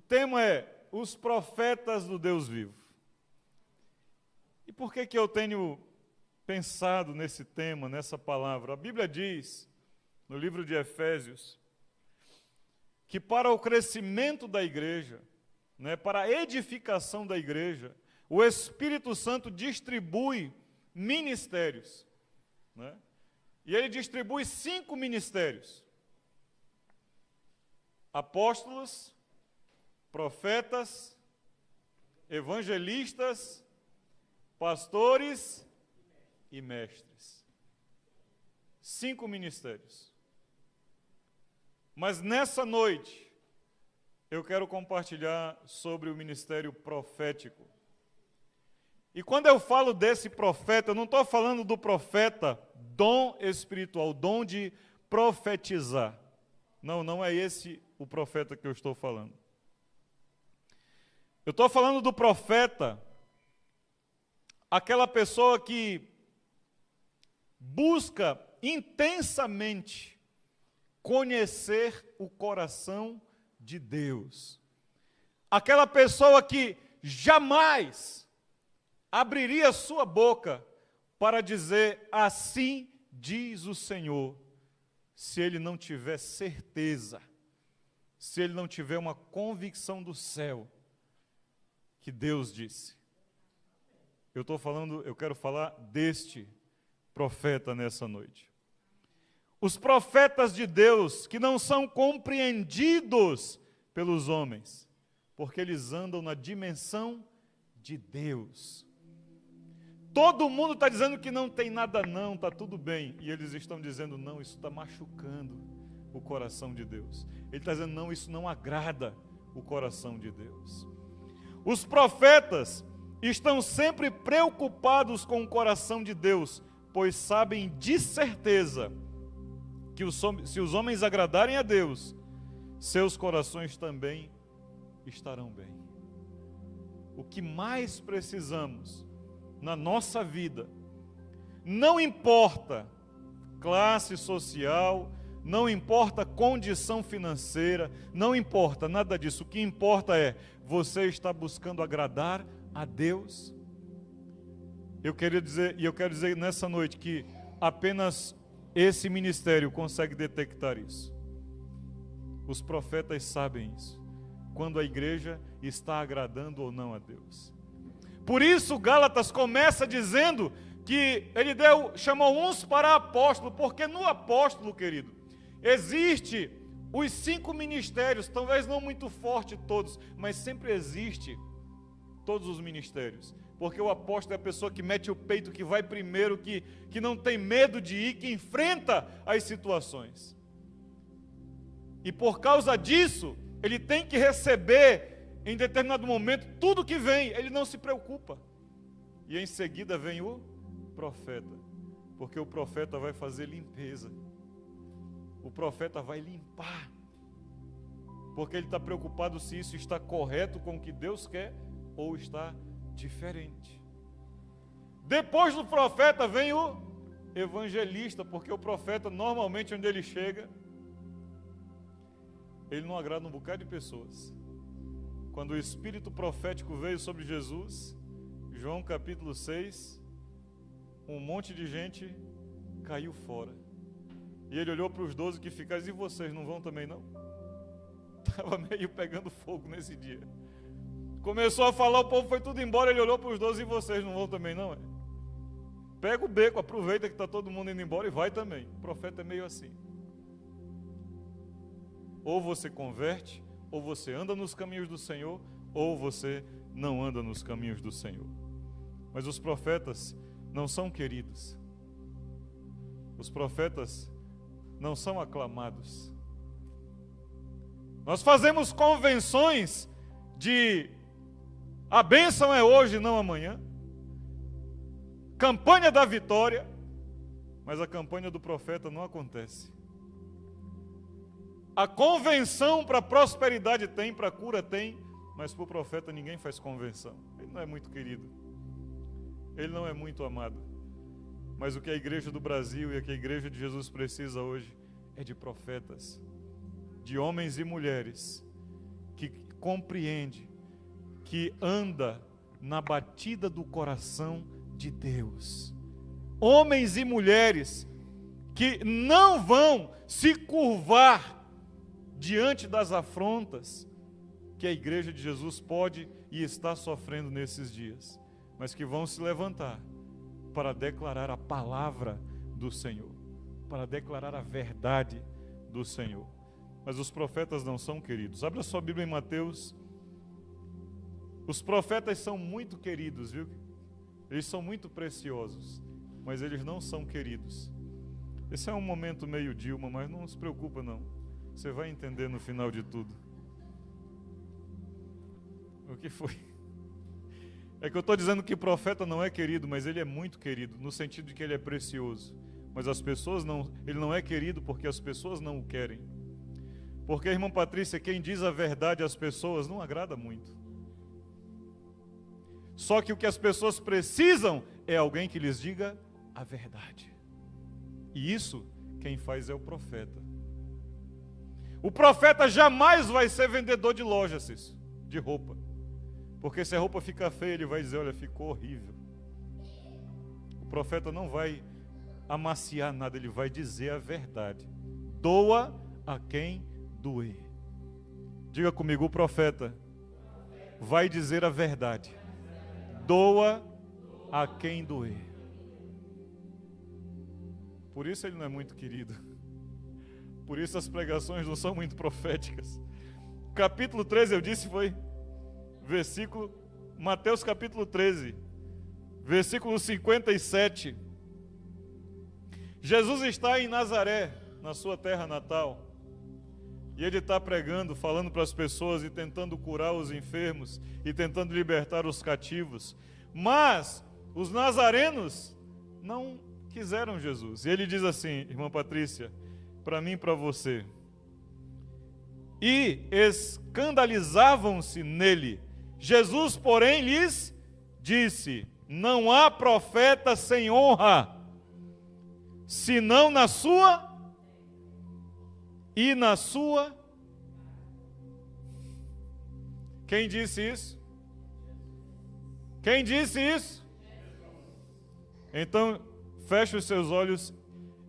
tema é os profetas do Deus vivo. E por que eu tenho pensado nesse tema, nessa palavra? A Bíblia diz, no livro de Efésios, que para o crescimento da igreja, para a edificação da igreja, o Espírito Santo distribui ministérios. E ele distribui 5 ministérios: apóstolos, profetas, evangelistas, pastores e mestres. 5 ministérios. Mas nessa noite, eu quero compartilhar sobre o ministério profético. E quando eu falo desse profeta, eu não estou falando do profeta dom espiritual, dom de profetizar. Não é esse o profeta que eu estou falando. Eu estou falando do profeta, aquela pessoa que busca intensamente conhecer o coração de Deus. Aquela pessoa que jamais abriria sua boca para dizer assim diz o Senhor, se ele não tiver certeza, se ele não tiver uma convicção do céu que Deus disse. Eu quero falar deste profeta nessa noite. Os profetas de Deus que não são compreendidos pelos homens, porque eles andam na dimensão de Deus. Todo mundo está dizendo que não tem nada não, está tudo bem. E eles estão dizendo, não, isso está machucando o coração de Deus. Ele está dizendo, não, isso não agrada o coração de Deus. Os profetas estão sempre preocupados com o coração de Deus, pois sabem de certeza que se os homens agradarem a Deus, seus corações também estarão bem. O que mais precisamos na nossa vida, não importa classe social, não importa condição financeira, não importa nada disso. O que importa é, você está buscando agradar a Deus? Eu quero dizer nessa noite que apenas esse ministério consegue detectar isso. Os profetas sabem isso, quando a igreja está agradando ou não a Deus. Por isso Gálatas começa dizendo que ele chamou uns para apóstolo, porque no apóstolo, querido, existe os 5 ministérios, talvez não muito forte todos, mas sempre existe todos os ministérios. Porque o apóstolo é a pessoa que mete o peito, que vai primeiro, que não tem medo de ir, que enfrenta as situações. E por causa disso, ele tem que receber em determinado momento tudo que vem, ele não se preocupa. E em seguida vem o profeta, porque o profeta vai fazer limpeza. O profeta vai limpar, porque ele está preocupado se isso está correto com o que Deus quer ou está diferente. Depois do profeta vem o evangelista, porque o profeta normalmente onde ele chega, ele não agrada um bocado de pessoas. Quando o espírito profético veio sobre Jesus, João capítulo 6, um monte de gente caiu fora. E ele olhou para os 12 que ficaram, e vocês não vão também não? Estava meio pegando fogo nesse dia. Começou a falar, o povo foi tudo embora, ele olhou para os 12, e vocês não vão também não? Pega o beco, aproveita que está todo mundo indo embora e vai também. O profeta é meio assim. Ou você converte, ou você anda nos caminhos do Senhor, ou você não anda nos caminhos do Senhor. Mas os profetas não são queridos. Os profetas não são aclamados. Nós fazemos convenções de a bênção é hoje, não amanhã. Campanha da vitória, mas a campanha do profeta não acontece. A convenção para prosperidade tem, para cura tem, mas para o profeta ninguém faz convenção. Ele não é muito querido, ele não é muito amado. Mas o que a igreja do Brasil e o que a igreja de Jesus precisa hoje é de profetas, de homens e mulheres que compreende, que anda na batida do coração de Deus. Homens e mulheres que não vão se curvar diante das afrontas que a igreja de Jesus pode e está sofrendo nesses dias, mas que vão se levantar para declarar a palavra do Senhor, para declarar a verdade do Senhor. Mas os profetas não são queridos. Abra sua Bíblia em Mateus. Os profetas são muito queridos, viu? Eles são muito preciosos, mas eles não são queridos. Esse é um momento meio Dilma, mas não se preocupa não. Você vai entender no final de tudo. O que foi? É que eu estou dizendo que profeta não é querido, mas ele é muito querido, no sentido de que ele é precioso. Mas as pessoas não, ele não é querido porque as pessoas não o querem. Porque, irmã Patrícia, quem diz a verdade às pessoas não agrada muito. Só que o que as pessoas precisam é alguém que lhes diga a verdade. E isso, quem faz é o profeta. O profeta jamais vai ser vendedor de loja, Cício, de roupa. Porque se a roupa fica feia, ele vai dizer, olha, ficou horrível. O profeta não vai amaciar nada, ele vai dizer a verdade. Doa a quem doer. Diga comigo, o profeta vai dizer a verdade. Doa a quem doer. Por isso ele não é muito querido. Por isso as pregações não são muito proféticas. Capítulo 13, eu disse, foi versículo, Mateus capítulo 13, versículo 57. Jesus está em Nazaré, na sua terra natal. E ele está pregando, falando para as pessoas e tentando curar os enfermos e tentando libertar os cativos. Mas os nazarenos não quiseram Jesus. E ele diz assim, irmã Patrícia, para mim e para você. E escandalizavam-se nele. Jesus, porém, lhes disse, não há profeta sem honra, senão na sua e na sua. Quem disse isso? Quem disse isso? Então, feche os seus olhos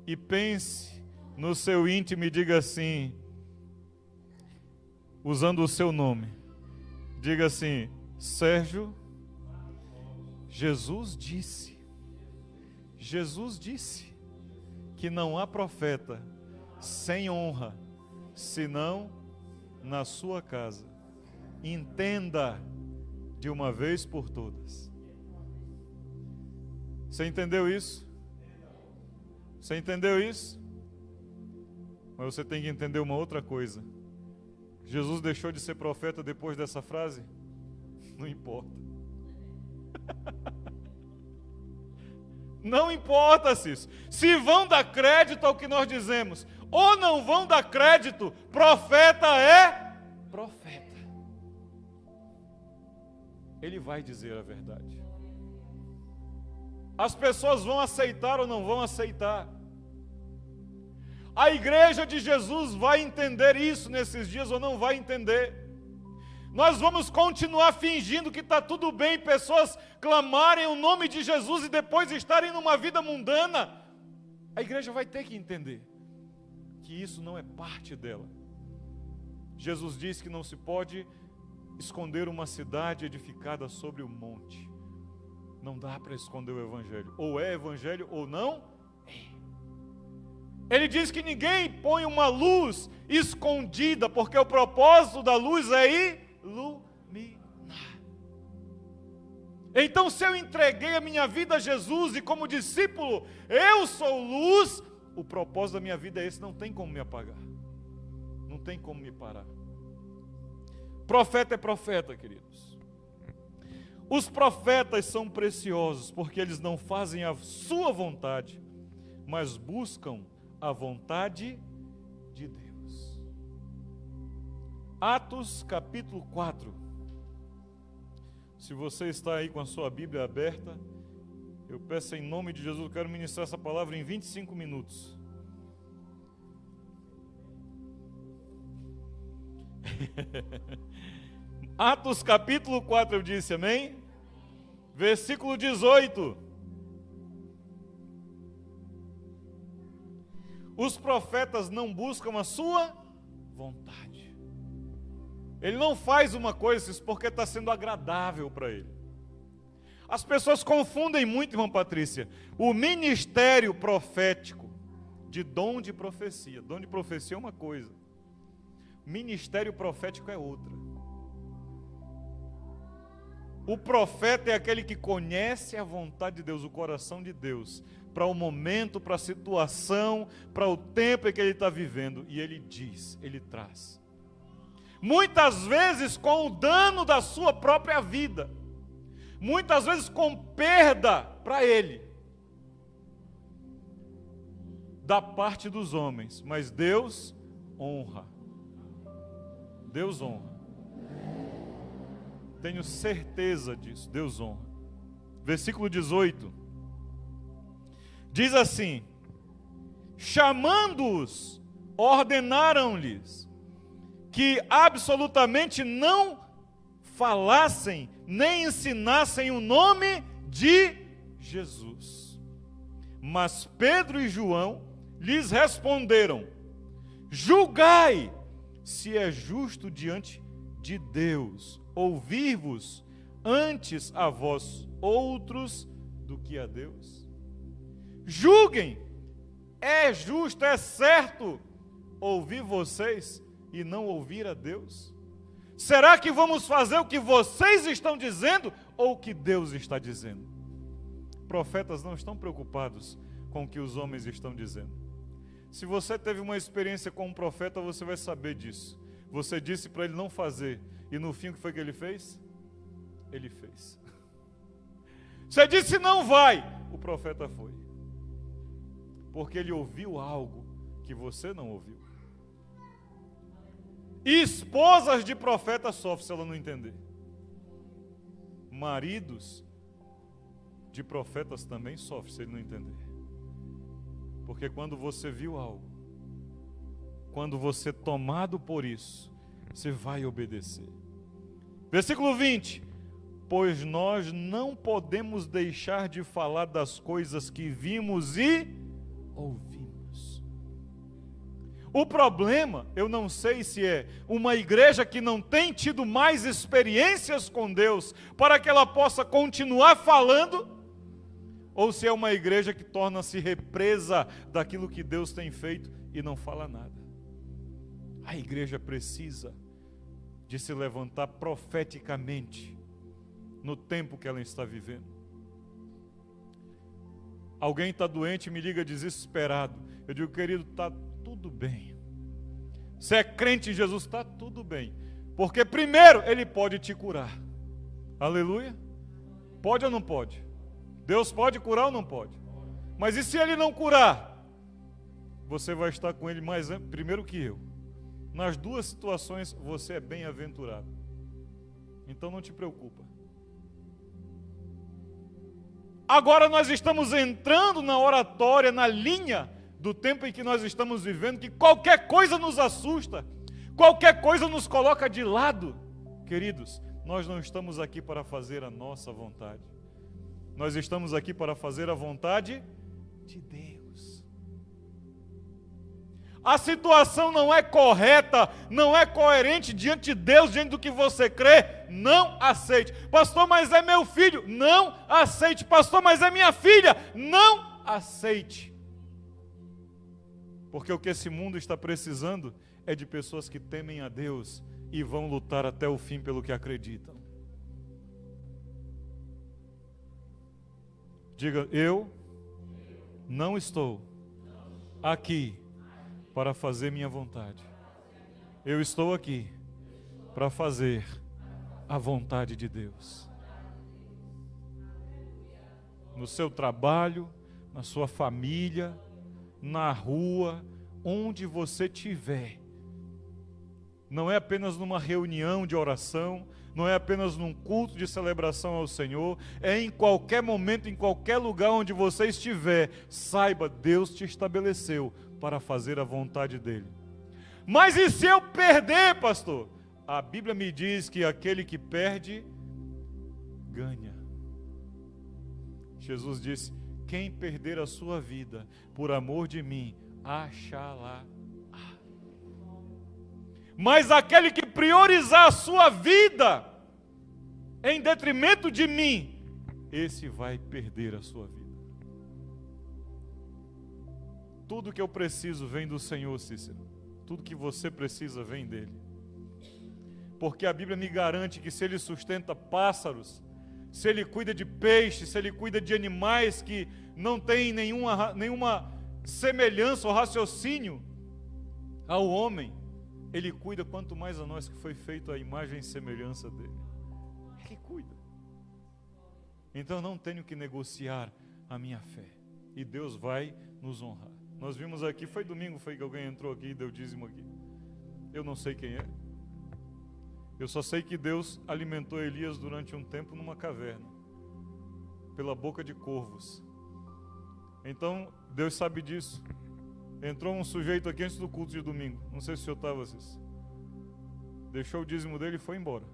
e pense no seu íntimo e diga assim, usando o seu nome, diga assim, Sérgio, Jesus disse que não há profeta sem honra, senão na sua casa. Entenda de uma vez por todas. Você entendeu isso? Você entendeu isso? Mas você tem que entender uma outra coisa. Jesus deixou de ser profeta depois dessa frase? Não importa. Não importa, Cício. Se vão dar crédito ao que nós dizemos, ou não vão dar crédito, profeta é profeta. Ele vai dizer a verdade. As pessoas vão aceitar ou não vão aceitar. A igreja de Jesus vai entender isso nesses dias ou não vai entender. Nós vamos continuar fingindo que está tudo bem, pessoas clamarem o nome de Jesus e depois estarem numa vida mundana. A igreja vai ter que entender que isso não é parte dela. Jesus disse que não se pode esconder uma cidade edificada sobre um monte. Não dá para esconder o evangelho. Ou é evangelho ou não é. Ele diz que ninguém põe uma luz escondida, porque o propósito da luz é iluminar. Então, se eu entreguei a minha vida a Jesus e como discípulo, eu sou luz, o propósito da minha vida é esse, não tem como me apagar. Não tem como me parar. Profeta é profeta, queridos. Os profetas são preciosos, porque eles não fazem a sua vontade, mas buscam a vontade de Deus. Atos capítulo 4. Se você está aí com a sua Bíblia aberta, eu peço em nome de Jesus, eu quero ministrar essa palavra em 25 minutos. Atos capítulo 4, eu disse, amém? Versículo 18. Os profetas não buscam a sua vontade. Ele não faz uma coisa porque está sendo agradável para ele. As pessoas confundem muito, irmã Patrícia, o ministério profético de dom de profecia. Dom de profecia é uma coisa, ministério profético é outra. O profeta é aquele que conhece a vontade de Deus, o coração de Deus, para o momento, para a situação, para o tempo em que ele está vivendo. E ele diz, ele traz. Muitas vezes com o dano da sua própria vida. Muitas vezes com perda para ele. Da parte dos homens. Mas Deus honra. Deus honra. Tenho certeza disso, Deus honra. Versículo 18. Diz assim: chamando-os, ordenaram-lhes que absolutamente não falassem, nem ensinassem o nome de Jesus. Mas Pedro e João lhes responderam: julgai se é justo diante de Deus ouvir-vos antes a vós outros do que a Deus. Julguem, é justo, é certo ouvir vocês e não ouvir a Deus? Será que vamos fazer o que vocês estão dizendo ou o que Deus está dizendo? Profetas não estão preocupados com o que os homens estão dizendo. Se você teve uma experiência com um profeta, você vai saber disso. Você disse para ele não fazer, e no fim o que foi que ele fez? Ele fez. Você disse não vai, o profeta foi. Porque ele ouviu algo que você não ouviu. E esposas de profeta sofrem se ela não entender. Maridos de profetas também sofrem se ele não entender. Porque quando você viu algo, quando você é tomado por isso, você vai obedecer. Versículo 20. Pois nós não podemos deixar de falar das coisas que vimos e ouvimos. O problema, eu não sei se é uma igreja que não tem tido mais experiências com Deus para que ela possa continuar falando, ou se é uma igreja que torna-se represa daquilo que Deus tem feito e não fala nada. A igreja precisa de se levantar profeticamente no tempo que ela está vivendo. Alguém está doente e me liga desesperado. Eu digo, querido, está tudo bem. Você é crente em Jesus, está tudo bem. Porque primeiro, Ele pode te curar. Aleluia. Pode ou não pode? Deus pode curar ou não pode? Mas e se Ele não curar? Você vai estar com Ele primeiro que eu. Nas duas situações, você é bem-aventurado. Então não te preocupa. Agora nós estamos entrando na oratória, na linha do tempo em que nós estamos vivendo, que qualquer coisa nos assusta, qualquer coisa nos coloca de lado. Queridos, nós não estamos aqui para fazer a nossa vontade. Nós estamos aqui para fazer a vontade de Deus. A situação não é correta, não é coerente diante de Deus, diante do que você crê, não aceite. Pastor, mas é meu filho, não aceite. Pastor, mas é minha filha, não aceite. Porque o que esse mundo está precisando é de pessoas que temem a Deus e vão lutar até o fim pelo que acreditam. Diga, eu não estou aqui para fazer minha vontade. Eu estou aqui para fazer a vontade de Deus. No seu trabalho, na sua família, na rua, onde você estiver. Não é apenas numa reunião de oração, não é apenas num culto de celebração ao Senhor, é em qualquer momento, em qualquer lugar onde você estiver, saiba, Deus te estabeleceu para fazer a vontade dEle. Mas e se eu perder, pastor? a Bíblia me diz que aquele que perde, ganha. Jesus disse: quem perder a sua vida por amor de mim, achará. Mas aquele que priorizar a sua vida em detrimento de mim, esse vai perder a sua vida. Tudo que eu preciso vem do Senhor, Cícero. Tudo que você precisa vem dele. Porque a Bíblia me garante que se ele sustenta pássaros, se ele cuida de peixes, se ele cuida de animais que não têm nenhuma semelhança ou raciocínio ao homem, ele cuida quanto mais a nós que foi feito a imagem e semelhança dele. Ele cuida. Então não tenho que negociar a minha fé. E Deus vai nos honrar. Nós vimos aqui, foi domingo, foi que alguém entrou aqui e deu dízimo aqui. Eu não sei quem é. Eu só sei que Deus alimentou Elias durante um tempo numa caverna, pela boca de corvos. Então, Deus sabe disso. Entrou um sujeito aqui antes do culto de domingo. Não sei se o senhor estava assim. Deixou o dízimo dele e foi embora.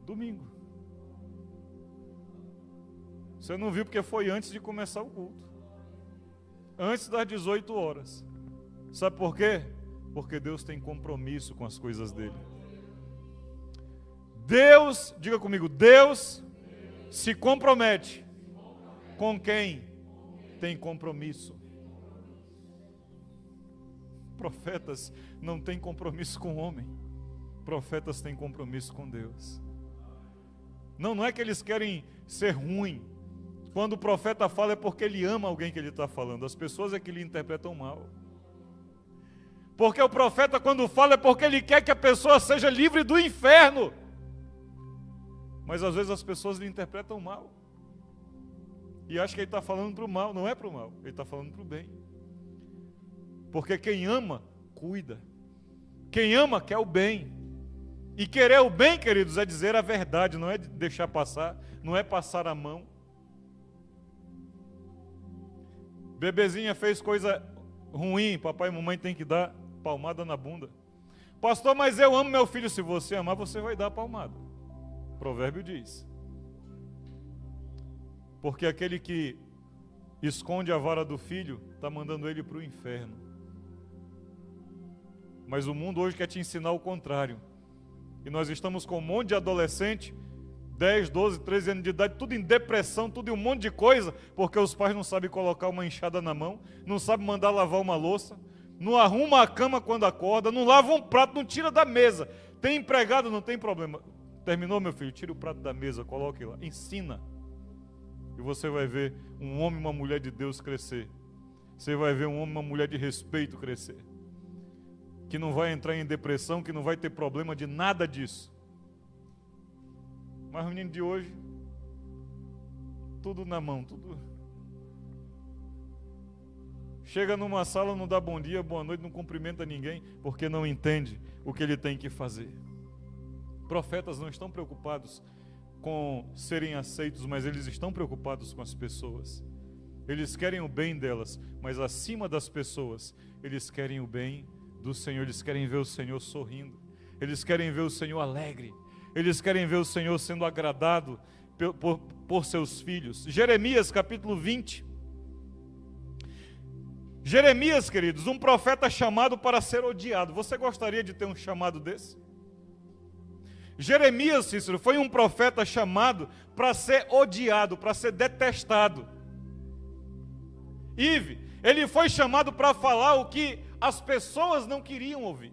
Domingo. Você não viu porque foi antes de começar o culto. Antes das 18 horas. Sabe por quê? Porque Deus tem compromisso com as coisas dele. Deus, diga comigo, Deus se compromete com quem tem compromisso. Profetas não têm compromisso com o homem. Profetas têm compromisso com Deus. Não é que eles querem ser ruim. Quando o profeta fala é porque ele ama alguém que ele está falando. As pessoas é que lhe interpretam mal. Porque o profeta quando fala é porque ele quer que a pessoa seja livre do inferno. Mas às vezes as pessoas lhe interpretam mal. E acham que ele está falando para o mal. Não é para o mal, ele está falando para o bem. Porque quem ama, cuida. Quem ama, quer o bem. E querer o bem, queridos, é dizer a verdade, não é deixar passar, não é passar a mão. Bebezinha fez coisa ruim, papai e mamãe tem que dar palmada na bunda. Pastor, mas eu amo meu filho. Se você amar, você vai dar palmada. O provérbio diz. Porque aquele que esconde a vara do filho, está mandando ele para o inferno. Mas o mundo hoje quer te ensinar o contrário. E nós estamos com um monte de adolescente, 10, 12, 13 anos de idade, tudo em depressão, tudo em um monte de coisa, porque os pais não sabem colocar uma enxada na mão, não sabem mandar lavar uma louça, não arruma a cama quando acorda, não lava um prato, não tira da mesa. Tem empregado, não tem problema. Terminou, meu filho? Tira o prato da mesa, coloque lá, ensina. E você vai ver um homem e uma mulher de Deus crescer. Você vai ver um homem e uma mulher de respeito crescer. Que não vai entrar em depressão, que não vai ter problema de nada disso. Mas o menino de hoje, tudo na mão, tudo. Chega numa sala, não dá bom dia, boa noite, não cumprimenta ninguém, porque não entende o que ele tem que fazer. Profetas não estão preocupados com serem aceitos, mas eles estão preocupados com as pessoas. Eles querem o bem delas, mas acima das pessoas, eles querem o bem do Senhor. Eles querem ver o Senhor sorrindo. Eles querem ver o Senhor alegre. Eles querem ver o Senhor sendo agradado por seus filhos. Jeremias capítulo 20. Jeremias, queridos, um profeta chamado para ser odiado. Você gostaria de ter um chamado desse? Jeremias, Cícero, foi um profeta chamado para ser odiado, para ser detestado. Ive, ele foi chamado para falar o que as pessoas não queriam ouvir.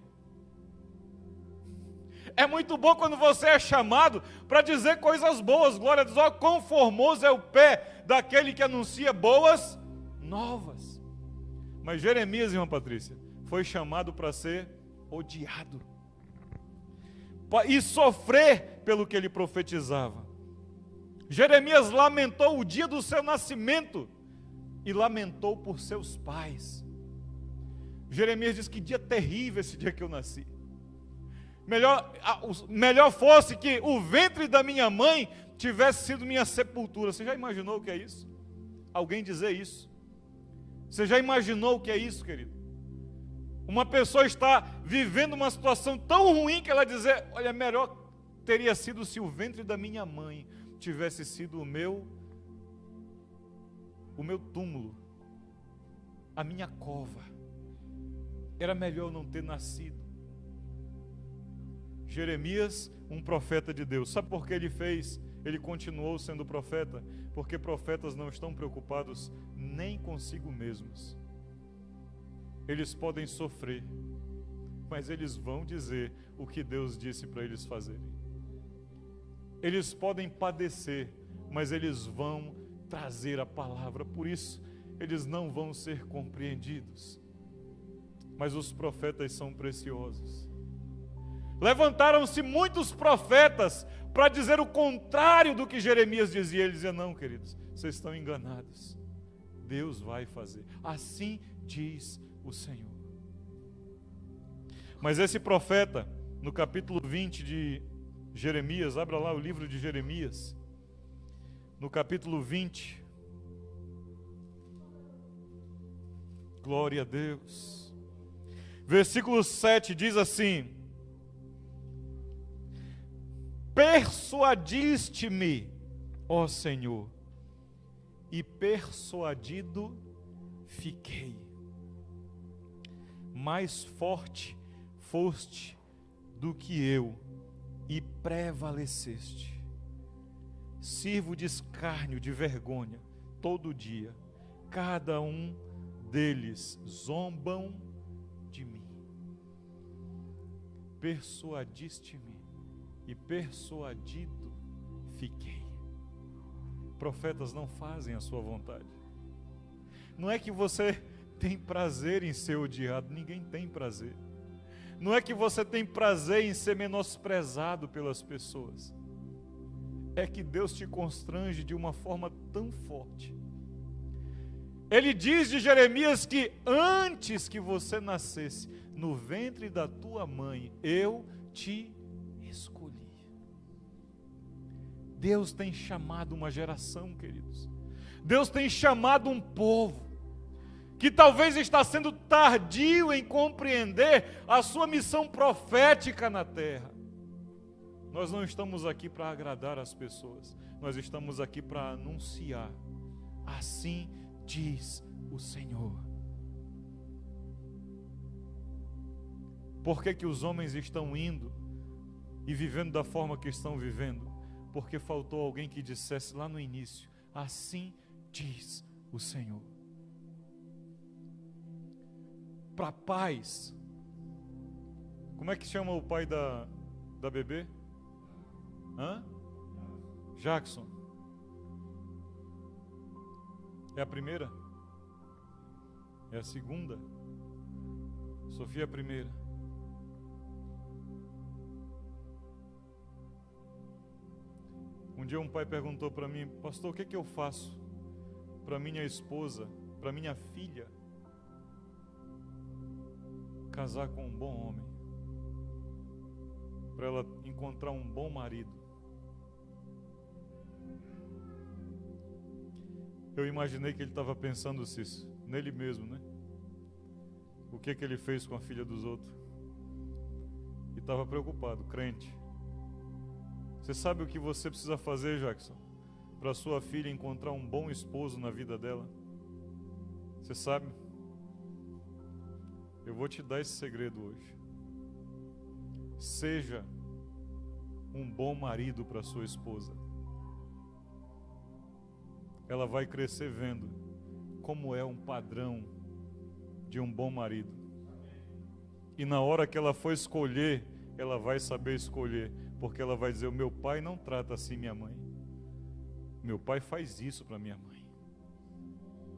É muito bom quando você é chamado para dizer coisas boas. Glória a Deus, ó, quão formoso é o pé daquele que anuncia boas novas. Mas Jeremias, irmã Patrícia, foi chamado para ser odiado e sofrer pelo que ele profetizava. Jeremias lamentou o dia do seu nascimento e lamentou por seus pais. Jeremias diz: que dia terrível esse dia que eu nasci. Melhor fosse que o ventre da minha mãe tivesse sido minha sepultura. Você já imaginou o que é isso? Alguém dizer isso? Você já imaginou o que é isso, querido? Uma pessoa está vivendo uma situação tão ruim que ela dizer, olha, melhor teria sido se o ventre da minha mãe tivesse sido o meu túmulo, a minha cova. Era melhor eu não ter nascido. Jeremias, um profeta de Deus. Sabe por que ele continuou sendo profeta? Porque profetas não estão preocupados nem consigo mesmos. Eles podem sofrer, mas eles vão dizer o que Deus disse para eles fazerem. Eles podem padecer, mas eles vão trazer a palavra. Por isso, eles não vão ser compreendidos. Mas os profetas são preciosos. Levantaram-se muitos profetas para dizer o contrário do que Jeremias dizia. Ele dizia, não, queridos, vocês estão enganados. Deus vai fazer. Assim diz o Senhor. Mas esse profeta, no capítulo 20 de Jeremias, abra lá o livro de Jeremias, no capítulo 20, glória a Deus, versículo 7 diz assim: persuadiste-me, ó Senhor, e persuadido fiquei. Mais forte foste do que eu, e prevaleceste. Sirvo de escárnio, de vergonha, todo dia. Cada um deles zombam de mim. Persuadiste-me, e persuadido fiquei. Profetas não fazem a sua vontade. Não é que você tem prazer em ser odiado, ninguém tem prazer. Não é que você tem prazer em ser menosprezado pelas pessoas. É que Deus te constrange de uma forma tão forte. Ele diz de Jeremias que antes que você nascesse no ventre da tua mãe, eu te escolhi. Deus tem chamado uma geração, queridos. Deus tem chamado um povo que talvez está sendo tardio em compreender a sua missão profética na terra. Nós não estamos aqui para agradar as pessoas, nós estamos aqui para anunciar. Assim diz o Senhor. Por que os homens estão indo e vivendo da forma que estão vivendo? Porque faltou alguém que dissesse lá no início, assim diz o Senhor. Para pais, como é que chama o pai da bebê? Jackson. É a primeira? É a segunda? Sofia é a primeira. Um dia um pai perguntou para mim, pastor, o que eu faço para minha esposa, para minha filha casar com um bom homem, para ela encontrar um bom marido? Eu imaginei que ele estava pensando isso, nele mesmo, né? O que ele fez com a filha dos outros? E estava preocupado, crente. Você sabe o que você precisa fazer, Jackson, para sua filha encontrar um bom esposo na vida dela? Você sabe? Eu vou te dar esse segredo hoje. Seja um bom marido para sua esposa. Ela vai crescer vendo como é um padrão de um bom marido. E na hora que ela for escolher, ela vai saber escolher, porque ela vai dizer, o meu pai não trata assim minha mãe. Meu pai faz isso para minha mãe.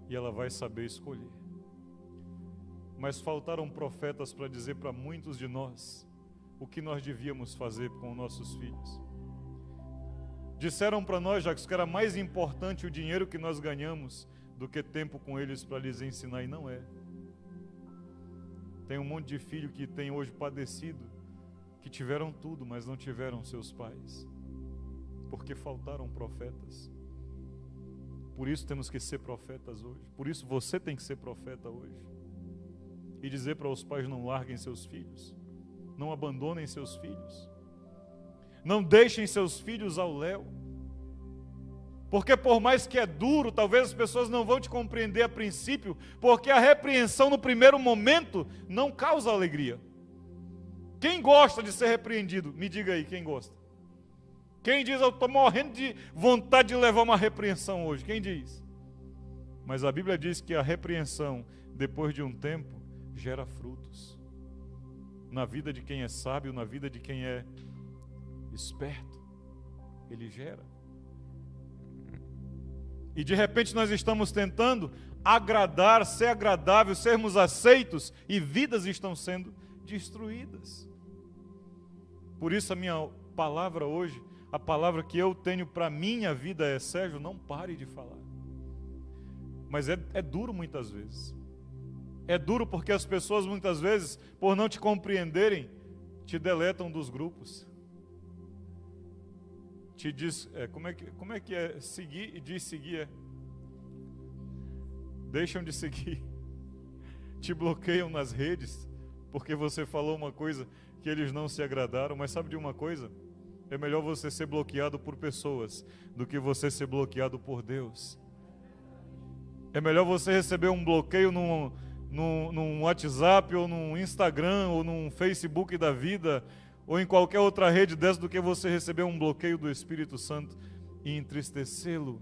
E ela vai saber escolher. Mas faltaram profetas para dizer para muitos de nós o que nós devíamos fazer com nossos filhos. Disseram para nós, Jacques, que era mais importante o dinheiro que nós ganhamos do que tempo com eles para lhes ensinar, e não é. Tem um monte de filho que tem hoje padecido, que tiveram tudo, mas não tiveram seus pais, porque faltaram profetas. Por isso temos que ser profetas hoje. Por isso você tem que ser profeta hoje. e dizer para os pais: não larguem seus filhos, não abandonem seus filhos, não deixem seus filhos ao léu. Porque por mais que é duro, talvez as pessoas não vão te compreender a princípio, porque a repreensão no primeiro momento não causa alegria. Quem gosta de ser repreendido? Me diga aí, quem gosta? Quem diz: eu estou morrendo de vontade de levar uma repreensão hoje? Quem diz? Mas a Bíblia diz que a repreensão, depois de um tempo, gera frutos. Na vida de quem é sábio, na vida de quem é esperto, ele gera. E de repente nós estamos tentando agradar, ser agradável, sermos aceitos, e vidas estão sendo destruídas. Por isso a minha palavra hoje, a palavra que eu tenho para a minha vida é: Sérgio, não pare de falar. Mas é duro muitas vezes. É duro porque as pessoas muitas vezes, por não te compreenderem, te deletam dos grupos. Te diz, como é que é seguir e diz seguir? Deixam de seguir. Te bloqueiam nas redes porque você falou uma coisa que eles não se agradaram. Mas sabe de uma coisa? É melhor você ser bloqueado por pessoas do que você ser bloqueado por Deus. É melhor você receber um bloqueio num WhatsApp, ou num Instagram, ou num Facebook da vida, ou em qualquer outra rede dessa, do que você receber um bloqueio do Espírito Santo e entristecê-lo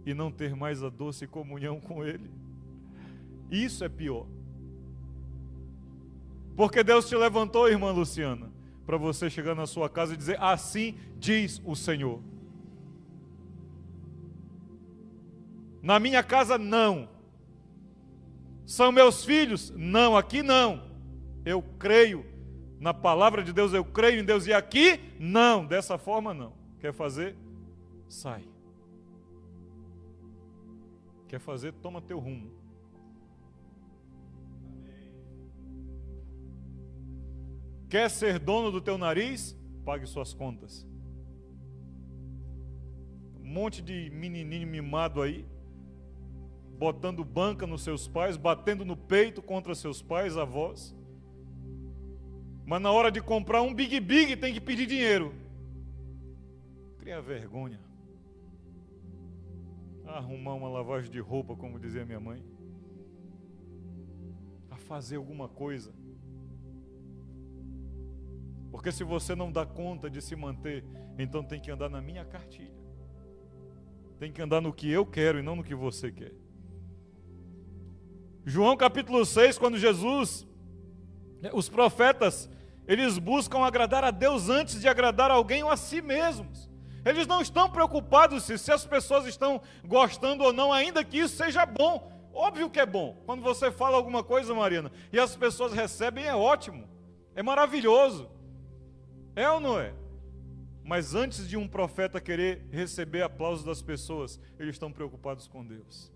e não ter mais a doce comunhão com Ele. Isso é pior. Porque Deus te levantou, irmã Luciana, para você chegar na sua casa e dizer: assim diz o Senhor. Na minha casa, não. São meus filhos? Não, aqui não. Eu creio na palavra de Deus, eu creio em Deus, e aqui não, dessa forma não. Quer fazer? Sai. Quer fazer? Toma teu rumo. Quer ser dono do teu nariz? Pague suas contas. Um monte de menininho mimado aí, botando banca nos seus pais, batendo no peito contra seus pais, avós. Mas na hora de comprar um Big Big tem que pedir dinheiro. Cria vergonha. Arrumar uma lavagem de roupa, como dizia minha mãe. A fazer alguma coisa. Porque se você não dá conta de se manter, então tem que andar na minha cartilha. Tem que andar no que eu quero e não no que você quer. João capítulo 6, quando Jesus, os profetas, eles buscam agradar a Deus antes de agradar alguém ou a si mesmos. Eles não estão preocupados se as pessoas estão gostando ou não, ainda que isso seja bom. Óbvio que é bom. Quando você fala alguma coisa, Mariana, e as pessoas recebem, é ótimo. É maravilhoso. É ou não é? Mas antes de um profeta querer receber aplausos das pessoas, eles estão preocupados com Deus.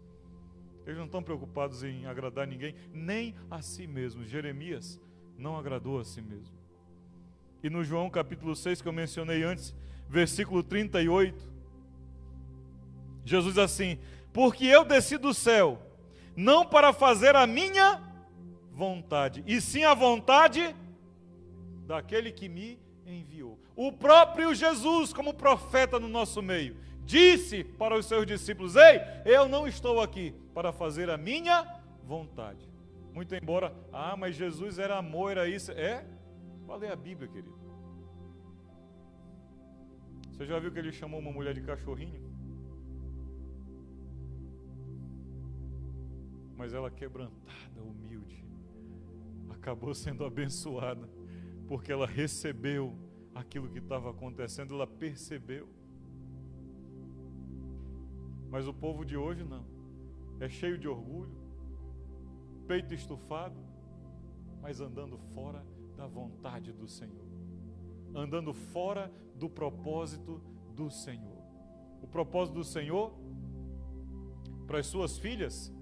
Eles não estão preocupados em agradar ninguém, nem a si mesmo. Jeremias não agradou a si mesmo. E no João capítulo 6, que eu mencionei antes, versículo 38, Jesus diz assim: porque eu desci do céu, não para fazer a minha vontade, e sim a vontade daquele que me enviou. O próprio Jesus, como profeta no nosso meio, disse para os seus discípulos: ei, eu não estou aqui para fazer a minha vontade. Muito embora, mas Jesus era amor, era isso. Qual é a Bíblia, querido? Você já viu que ele chamou uma mulher de cachorrinho? Mas ela, quebrantada, humilde, acabou sendo abençoada, porque ela recebeu aquilo que estava acontecendo, ela percebeu. Mas o povo de hoje não. É cheio de orgulho, peito estufado, mas andando fora da vontade do Senhor. Andando fora do propósito do Senhor. O propósito do Senhor para as suas filhas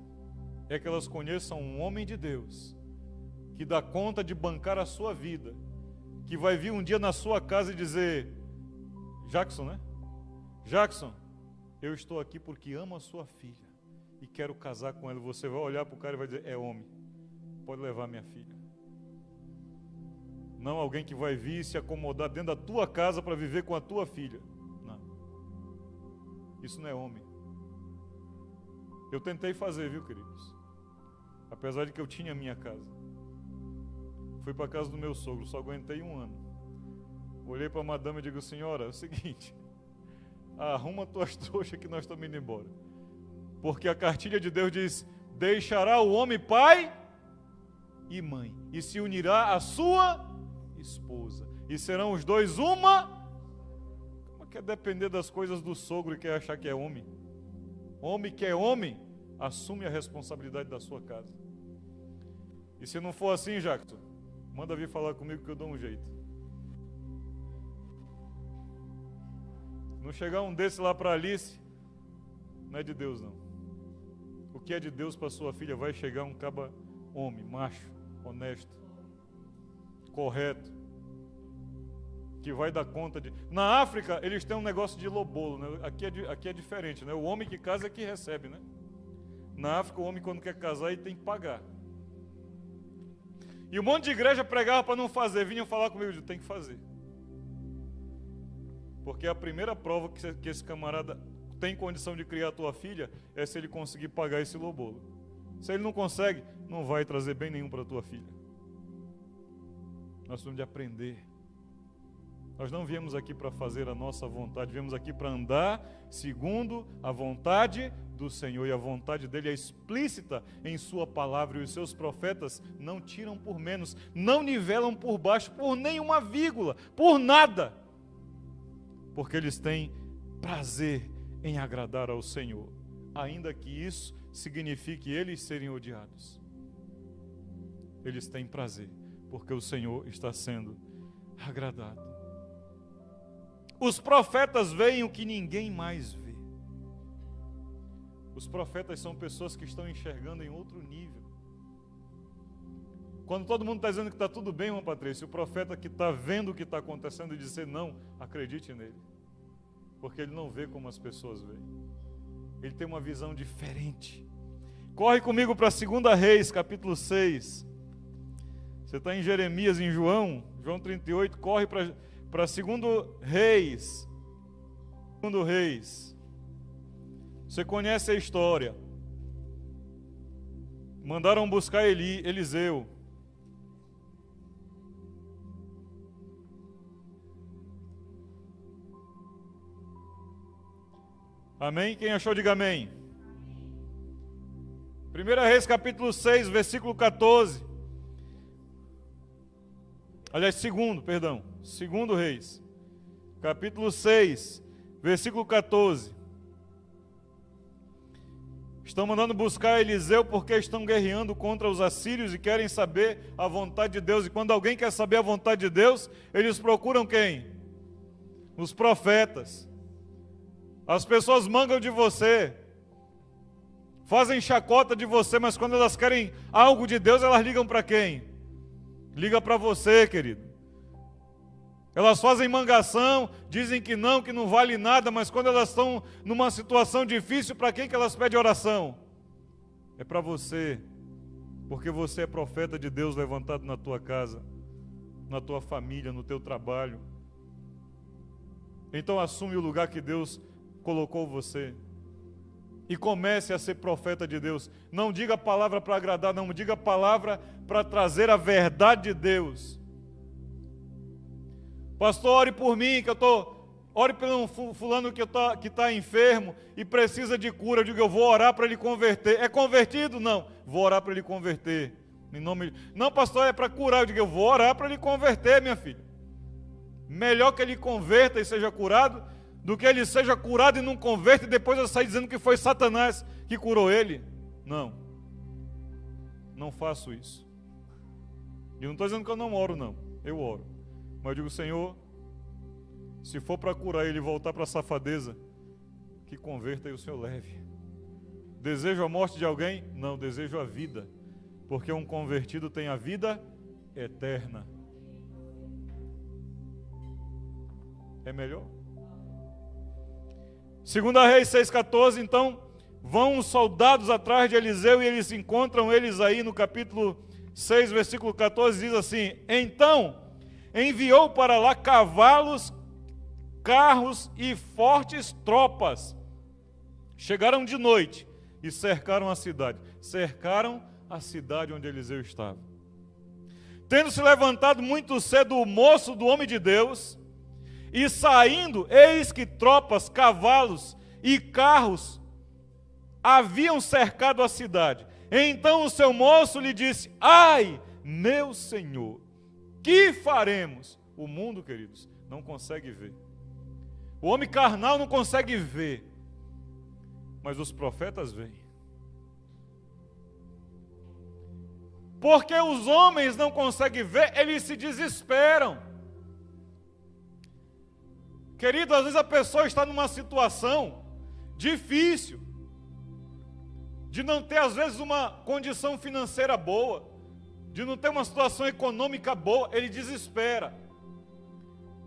é que elas conheçam um homem de Deus que dá conta de bancar a sua vida, que vai vir um dia na sua casa e dizer: Jackson, né? Jackson, eu estou aqui porque amo a sua filha e quero casar com ela. Você vai olhar para o cara e vai dizer: é homem. pode levar minha filha. Não alguém que vai vir se acomodar dentro da tua casa para viver com a tua filha. Não. Isso não é homem. Eu tentei fazer, viu, queridos? Apesar de que eu tinha a minha casa. Fui para a casa do meu sogro, só aguentei 1 ano. Olhei para a madame e digo: senhora, é o seguinte, arruma tuas trouxas que nós estamos indo embora. Porque a cartilha de Deus diz: deixará o homem pai e mãe, e se unirá à sua esposa, e serão os dois uma. Como quer depender das coisas do sogro e quer achar que é homem? Homem que é homem, assume a responsabilidade da sua casa. E se não for assim, Jackson, manda vir falar comigo que eu dou um jeito. Não chegar um desse lá para Alice, não é de Deus não. O que é de Deus para sua filha vai chegar um caba homem, macho, honesto, correto, que vai dar conta de... Na África, eles têm um negócio de lobolo, né? Aqui é diferente, né? O homem que casa é que recebe, né? Na África, o homem quando quer casar, ele tem que pagar. E um monte de igreja pregava para não fazer, vinham falar comigo, eu tenho que fazer. Porque a primeira prova que esse camarada tem condição de criar a tua filha é se ele conseguir pagar esse lobolo. Se ele não consegue, não vai trazer bem nenhum para a tua filha. Nós temos de aprender. Nós não viemos aqui para fazer a nossa vontade, viemos aqui para andar segundo a vontade do Senhor. E a vontade dele é explícita em sua palavra. E os seus profetas não tiram por menos, não nivelam por baixo, por nenhuma vírgula, por nada. Porque eles têm prazer em agradar ao Senhor, ainda que isso signifique eles serem odiados. Eles têm prazer, porque o Senhor está sendo agradado. Os profetas veem o que ninguém mais vê. Os profetas são pessoas que estão enxergando em outro nível. Quando todo mundo está dizendo que está tudo bem, irmã Patrícia, o profeta que está vendo o que está acontecendo e dizer não, acredite nele. Porque ele não vê como as pessoas veem. Ele tem uma visão diferente. Corre comigo para 2 Reis, capítulo 6. Você está em Jeremias, em João 38, corre para 2 Reis. 2 Reis. Você conhece a história. Mandaram buscar Eliseu. Amém? Quem achou, diga amém. 1 Reis capítulo 6, versículo 14. Aliás, 2 Reis, capítulo 6, versículo 14. Estão mandando buscar Eliseu porque estão guerreando contra os assírios e querem saber a vontade de Deus. E quando alguém quer saber a vontade de Deus, eles procuram quem? Os profetas. As pessoas mangam de você, fazem chacota de você, mas quando elas querem algo de Deus, elas ligam para quem? Liga para você, querido. Elas fazem mangação, dizem que não vale nada, mas quando elas estão numa situação difícil, para quem que elas pedem oração? É para você, porque você é profeta de Deus levantado na tua casa, na tua família, no teu trabalho. Então assume o lugar que Deus colocou você e comece a ser profeta de Deus. Não diga a palavra para agradar, não, diga a palavra para trazer a verdade de Deus. Pastor, ore por mim, ore pelo fulano que está enfermo e precisa de cura. Eu digo, eu vou orar para ele converter. É convertido? Não, vou orar para ele converter. Não, pastor, é para curar. Eu digo, eu vou orar para ele converter, minha filha. Melhor que ele converta e seja curado do que ele seja curado e não converta e depois eu sair dizendo que foi Satanás que curou ele. Não faço isso. E não estou dizendo que eu não oro, não. Eu oro. Mas eu digo, Senhor, se for para curar ele e voltar para a safadeza, que converta e o Senhor leve. Desejo a morte de alguém? Não, desejo a vida. Porque um convertido tem a vida eterna. É melhor? 2 Reis 6,14, então, vão os soldados atrás de Eliseu e eles encontram eles aí no capítulo 6, versículo 14, diz assim: então enviou para lá cavalos, carros e fortes tropas. Chegaram de noite e cercaram a cidade. Cercaram a cidade onde Eliseu estava. Tendo se levantado muito cedo o moço do homem de Deus, e saindo, eis que tropas, cavalos e carros haviam cercado a cidade. Então o seu moço lhe disse: ai, meu senhor, que faremos? O mundo, queridos, não consegue ver. O homem carnal não consegue ver. Mas os profetas veem. Porque os homens não conseguem ver, eles se desesperam. Querido, às vezes a pessoa está numa situação difícil, de não ter às vezes uma condição financeira boa, de não ter uma situação econômica boa, ele desespera.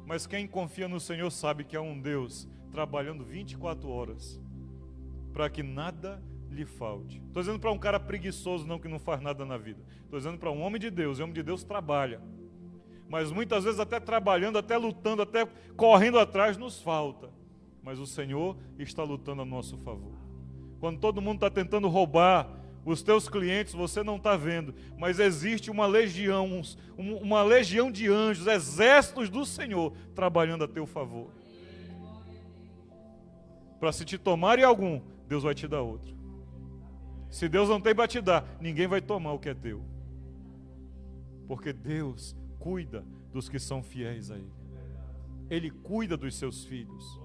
Mas quem confia no Senhor sabe que há um Deus trabalhando 24 horas, para que nada lhe falte. Estou dizendo para um cara preguiçoso, não, que não faz nada na vida. Estou dizendo para um homem de Deus, e o homem de Deus trabalha. Mas muitas vezes até trabalhando, até lutando, até correndo atrás, nos falta. Mas o Senhor está lutando a nosso favor. Quando todo mundo está tentando roubar os teus clientes, você não está vendo. Mas existe uma legião, uma legião de anjos, exércitos do Senhor, trabalhando a teu favor. Para se te tomarem algum, Deus vai te dar outro. Se Deus não tem para te dar, ninguém vai tomar o que é teu. Porque Deus cuida dos que são fiéis a Ele. Ele cuida dos seus filhos.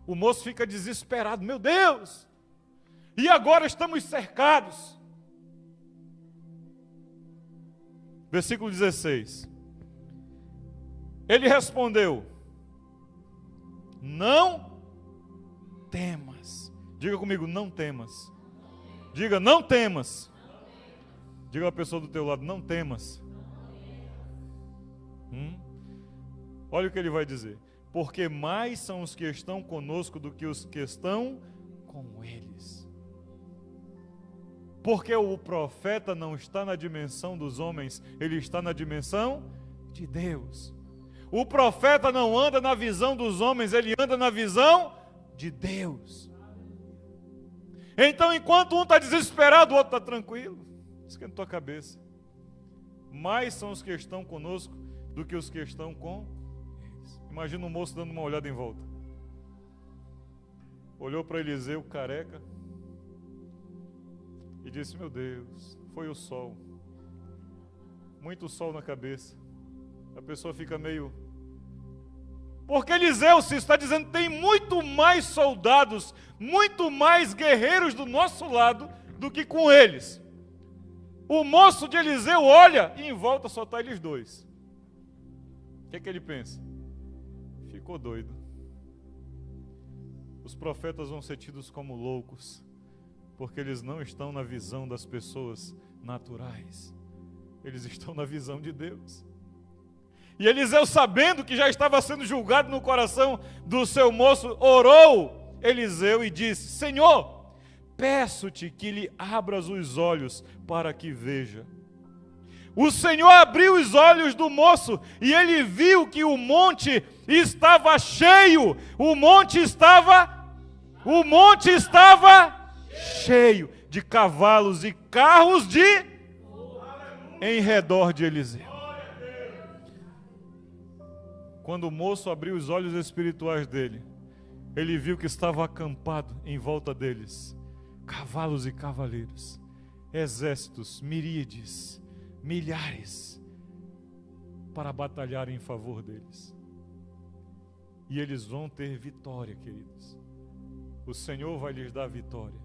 O moço fica desesperado. Meu Deus! E agora estamos cercados. Versículo 16. Ele respondeu: não temas. Diga comigo, não temas. Diga, não temas. Diga a pessoa do teu lado, não temas. Olha o que ele vai dizer. Porque mais são os que estão conosco do que os que estão com eles. Porque o profeta não está na dimensão dos homens, ele está na dimensão de Deus. O profeta não anda na visão dos homens, ele anda na visão de Deus. Então, enquanto um está desesperado, o outro está tranquilo. Esquenta a tua cabeça. Mais são os que estão conosco do que os que estão com eles. Imagina um moço dando uma olhada em volta. Olhou para Eliseu, careca, e disse: meu Deus, foi o sol. Muito sol na cabeça. A pessoa fica meio... Porque Eliseu se está dizendo que tem muito mais soldados, muito mais guerreiros do nosso lado do que com eles. O moço de Eliseu olha e em volta só está eles dois. O que é que ele pensa? Ficou doido. Os profetas vão ser tidos como loucos, porque eles não estão na visão das pessoas naturais. Eles estão na visão de Deus. E Eliseu, sabendo que já estava sendo julgado no coração do seu moço, orou Eliseu e disse: Senhor, peço-te que lhe abras os olhos para que veja. O Senhor abriu os olhos do moço e ele viu que o monte estava cheio. O monte estava cheio de cavalos e carros em redor de Eliseu. Quando o moço abriu os olhos espirituais dele, ele viu que estava acampado em volta deles cavalos e cavaleiros, exércitos, miríades, milhares, para batalhar em favor deles. E eles vão ter vitória, queridos. O Senhor vai lhes dar vitória.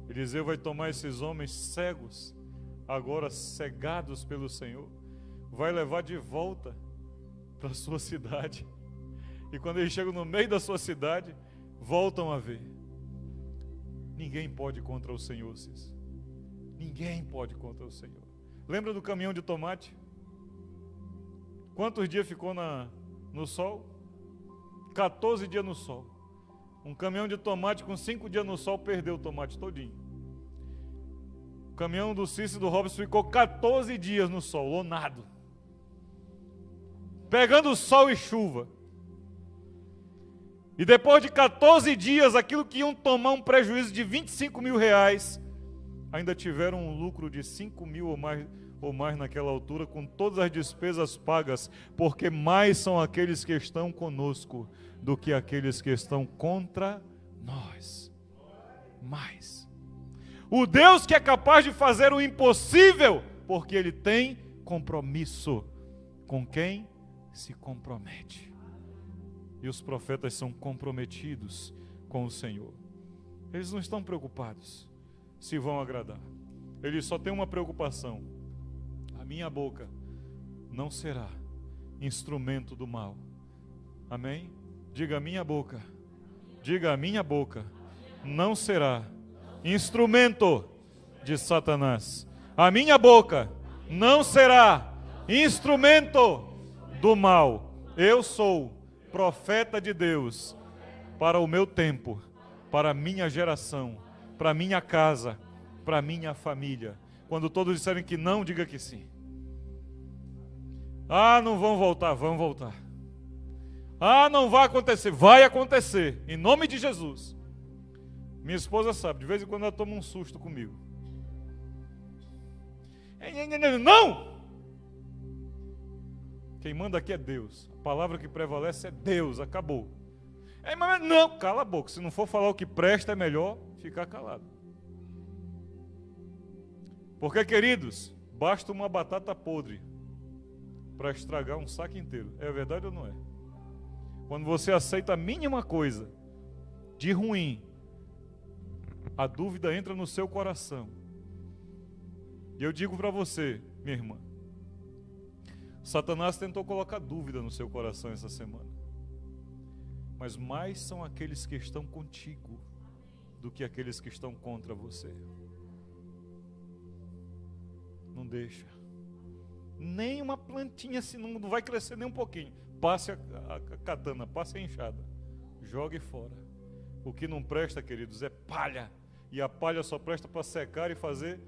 Eliseu vai tomar esses homens cegos, agora cegados pelo Senhor, vai levar de volta para a sua cidade. E quando eles chegam no meio da sua cidade, voltam a ver. Ninguém pode contra o Senhor, Cis. Ninguém pode contra o Senhor. Lembra do caminhão de tomate? Quantos dias ficou no sol? 14 dias no sol. Um caminhão de tomate com 5 dias no sol perdeu o tomate todinho. O caminhão do Cícero e do Robson ficou 14 dias no sol, lonado, pegando sol e chuva. E depois de 14 dias, aquilo que iam tomar um prejuízo de 25 mil reais, ainda tiveram um lucro de 5 mil ou mais naquela altura, com todas as despesas pagas, porque mais são aqueles que estão conosco do que aqueles que estão contra nós. Mais. O Deus que é capaz de fazer o impossível, porque Ele tem compromisso com quem se compromete. E os profetas são comprometidos com o Senhor. Eles não estão preocupados se vão agradar. Eles só têm uma preocupação: a minha boca não será instrumento do mal. Amém? Diga: a minha boca. Diga: a minha boca não será instrumento de Satanás. A minha boca não será instrumento do mal. Eu sou profeta de Deus para o meu tempo, para a minha geração, para a minha casa, para a minha família. Quando todos disserem que não, diga que sim. Ah, não vão voltar, vão voltar. Ah, não vai acontecer, vai acontecer, em nome de Jesus. Minha esposa sabe, de vez em quando ela toma um susto comigo. Não! Quem manda aqui é Deus. A palavra que prevalece é Deus, acabou. Mas não, cala a boca. Se não for falar o que presta, é melhor ficar calado. Porque, queridos, basta uma batata podre para estragar um saco inteiro. É verdade ou não é? Quando você aceita a mínima coisa de ruim, a dúvida entra no seu coração. E eu digo para você, minha irmã, Satanás tentou colocar dúvida no seu coração essa semana. Mas mais são aqueles que estão contigo do que aqueles que estão contra você. Não deixa. Nem uma plantinha assim, não vai crescer nem um pouquinho. Passe a katana, passe a enxada. Jogue fora. O que não presta, queridos, é palha. E a palha só presta para secar e fazer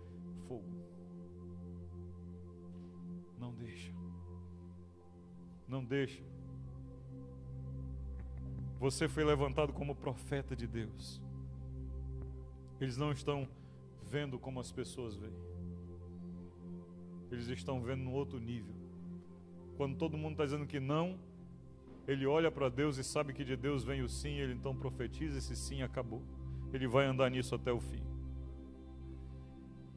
fogo. Não deixa. Não deixa. Você foi levantado como profeta de Deus. Eles não estão vendo como as pessoas veem. Eles estão vendo no outro nível. Quando todo mundo está dizendo que não, ele olha para Deus e sabe que de Deus vem o sim, ele então profetiza, esse sim acabou. Ele vai andar nisso até o fim.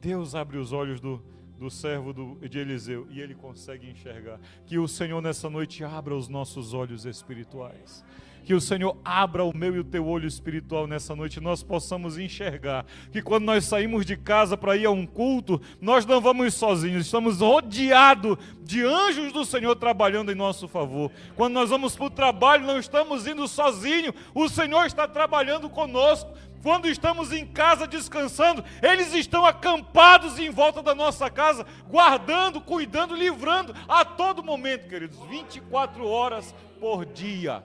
Deus abre os olhos do servo de Eliseu e ele consegue enxergar. Que o Senhor nessa noite abra os nossos olhos espirituais. Que o Senhor abra o meu e o teu olho espiritual nessa noite e nós possamos enxergar que quando nós saímos de casa para ir a um culto, nós não vamos sozinhos, estamos rodeados de anjos do Senhor trabalhando em nosso favor. Quando nós vamos para o trabalho, não estamos indo sozinhos, o Senhor está trabalhando conosco. Quando estamos em casa descansando, eles estão acampados em volta da nossa casa, guardando, cuidando, livrando a todo momento, queridos, 24 horas por dia.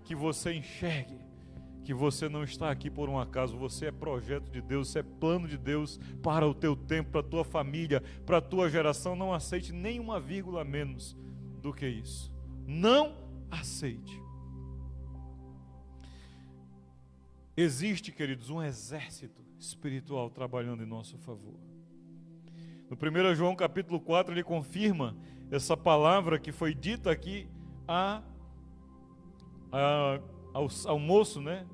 Que você enxergue que você não está aqui por um acaso, você é projeto de Deus, você é plano de Deus para o teu tempo, para a tua família, para a tua geração. Não aceite nenhuma vírgula menos do que isso. Não aceite. Existe, queridos, um exército espiritual trabalhando em nosso favor. No 1 João capítulo 4, ele confirma essa palavra que foi dita aqui ao moço, né,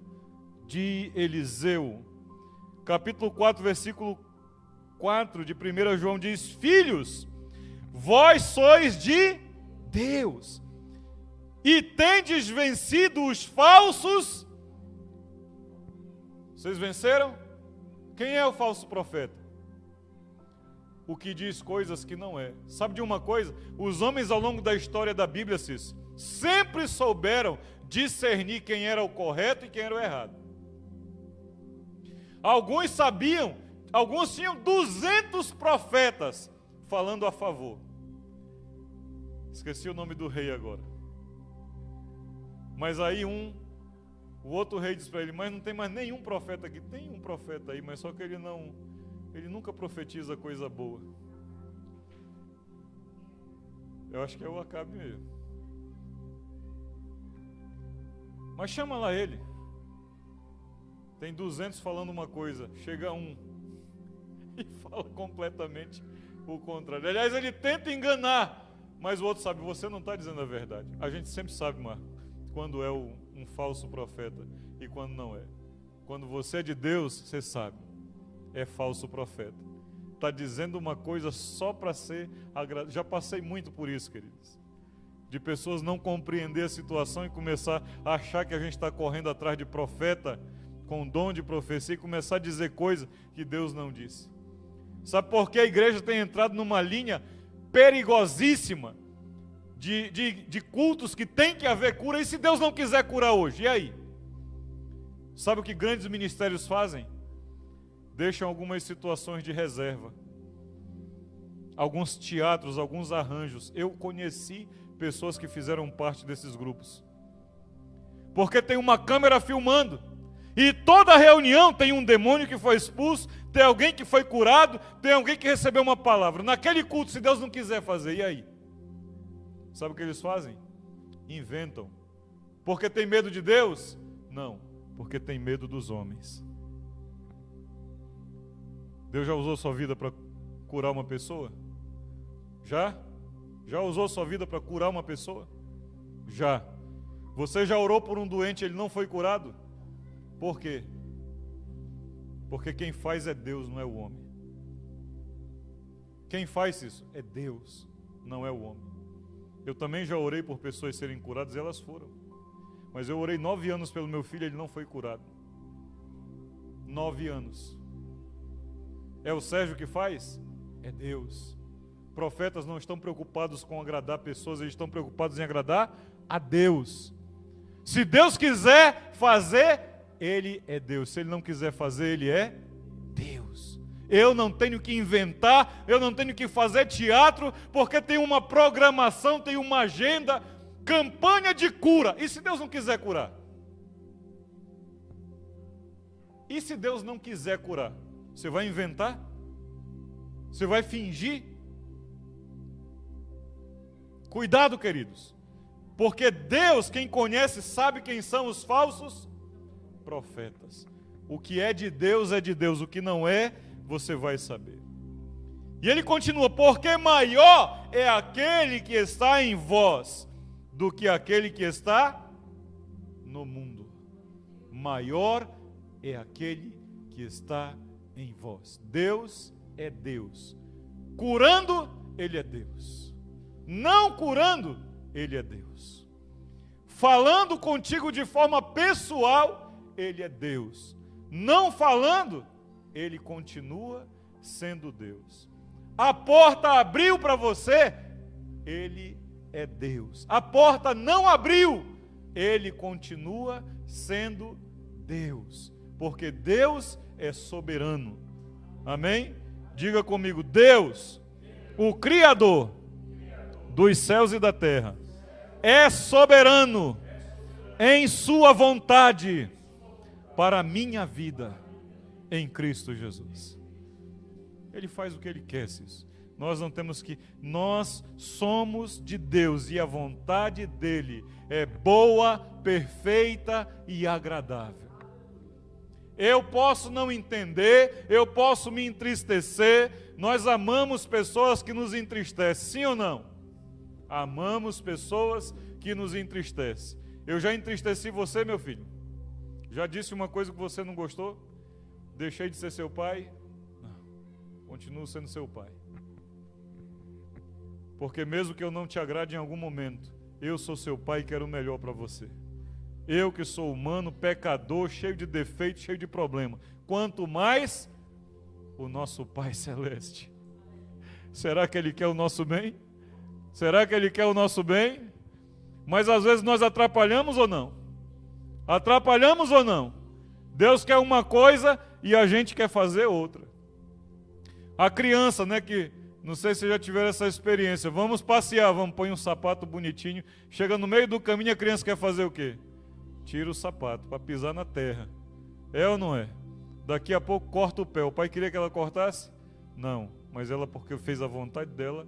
de Eliseu. Capítulo 4, versículo 4 de 1 João diz: filhos, vós sois de Deus e tendes vencido os falsos. Vocês venceram? Quem é o falso profeta? O que diz coisas que não é. Sabe de uma coisa? Os homens ao longo da história da Bíblia, sempre souberam discernir quem era o correto e quem era o errado. Alguns sabiam, alguns tinham 200 profetas falando a favor. Esqueci o nome do rei agora. Mas aí o outro rei disse para ele: mas não tem mais nenhum profeta aqui. Tem um profeta aí, mas só que ele ele nunca profetiza coisa boa. Eu acho que é o Acabe mesmo. Mas chama lá ele. Tem 200 falando uma coisa, chega um e fala completamente o contrário. Aliás, ele tenta enganar, mas o outro sabe, você não está dizendo a verdade. A gente sempre sabe, Marco, quando é um falso profeta e quando não é. Quando você é de Deus, você sabe, é falso profeta. Está dizendo uma coisa só para ser agradável. Já passei muito por isso, queridos. De pessoas não compreender a situação e começar a achar que a gente está correndo atrás de profeta com dom de profecia e começar a dizer coisas que Deus não disse. Sabe por que a igreja tem entrado numa linha perigosíssima de cultos que tem que haver cura? E se Deus não quiser curar hoje, e aí? Sabe o que grandes ministérios fazem? Deixam algumas situações de reserva. Alguns teatros, alguns arranjos. Eu conheci pessoas que fizeram parte desses grupos. Porque tem uma câmera filmando. E toda reunião tem um demônio que foi expulso, tem alguém que foi curado, tem alguém que recebeu uma palavra. Naquele culto, se Deus não quiser fazer, e aí? Sabe o que eles fazem? Inventam. Porque tem medo de Deus? Não, porque tem medo dos homens. Deus já usou sua vida para curar uma pessoa? Já? Já usou sua vida para curar uma pessoa? Já. Você já orou por um doente e ele não foi curado? Por quê? Porque quem faz é Deus, não é o homem. Quem faz isso é Deus, não é o homem. Eu também já orei por pessoas serem curadas e elas foram. Mas eu orei 9 anos pelo meu filho e ele não foi curado. 9 anos. É o Sérgio que faz? É Deus. Profetas não estão preocupados com agradar pessoas, eles estão preocupados em agradar a Deus. Se Deus quiser fazer, Ele é Deus. Se Ele não quiser fazer, Ele é Deus. Eu não tenho que inventar, eu não tenho que fazer teatro, porque tem uma programação, tem uma agenda, campanha de cura. E se Deus não quiser curar? E se Deus não quiser curar? Você vai inventar? Você vai fingir? Cuidado, queridos, porque Deus, quem conhece, sabe quem são os falsos profetas. O que é de Deus, o que não é, você vai saber. E ele continua, porque maior é aquele que está em vós do que aquele que está no mundo. Maior é aquele que está em vós. Deus é Deus. Curando, Ele é Deus. Não curando, Ele é Deus. Falando contigo de forma pessoal, Ele é Deus. Não falando, Ele continua sendo Deus. A porta abriu para você, Ele é Deus. A porta não abriu, Ele continua sendo Deus. Porque Deus é soberano. Amém? Diga comigo, Deus, o Criador dos céus e da terra, é soberano em sua vontade para a minha vida em Cristo Jesus. Ele faz o que Ele quer, isso. Nós não temos que... Nós somos de Deus e a vontade dEle é boa, perfeita e agradável. Eu posso não entender, eu posso me entristecer. Nós amamos pessoas que nos entristecem, sim ou não? Amamos pessoas que nos entristecem. Eu já entristeci você, meu filho? Já disse uma coisa que você não gostou? Deixei de ser seu pai? Não, continuo sendo seu pai. Porque mesmo que eu não te agrade em algum momento, eu sou seu pai e quero o melhor para você. Eu que sou humano, pecador, cheio de defeitos, cheio de problema. Quanto mais o nosso Pai Celeste. Será que Ele quer o nosso bem? Será que Ele quer o nosso bem? Mas às vezes nós atrapalhamos ou não? Atrapalhamos ou não? Deus quer uma coisa e a gente quer fazer outra. A criança, né, que não sei se já tiveram essa experiência. Vamos passear, vamos pôr um sapato bonitinho. Chega no meio do caminho, a criança quer fazer o quê? Tira o sapato para pisar na terra. É ou não é? Daqui a pouco corta o pé. O pai queria que ela cortasse? Não, mas ela, porque fez a vontade dela,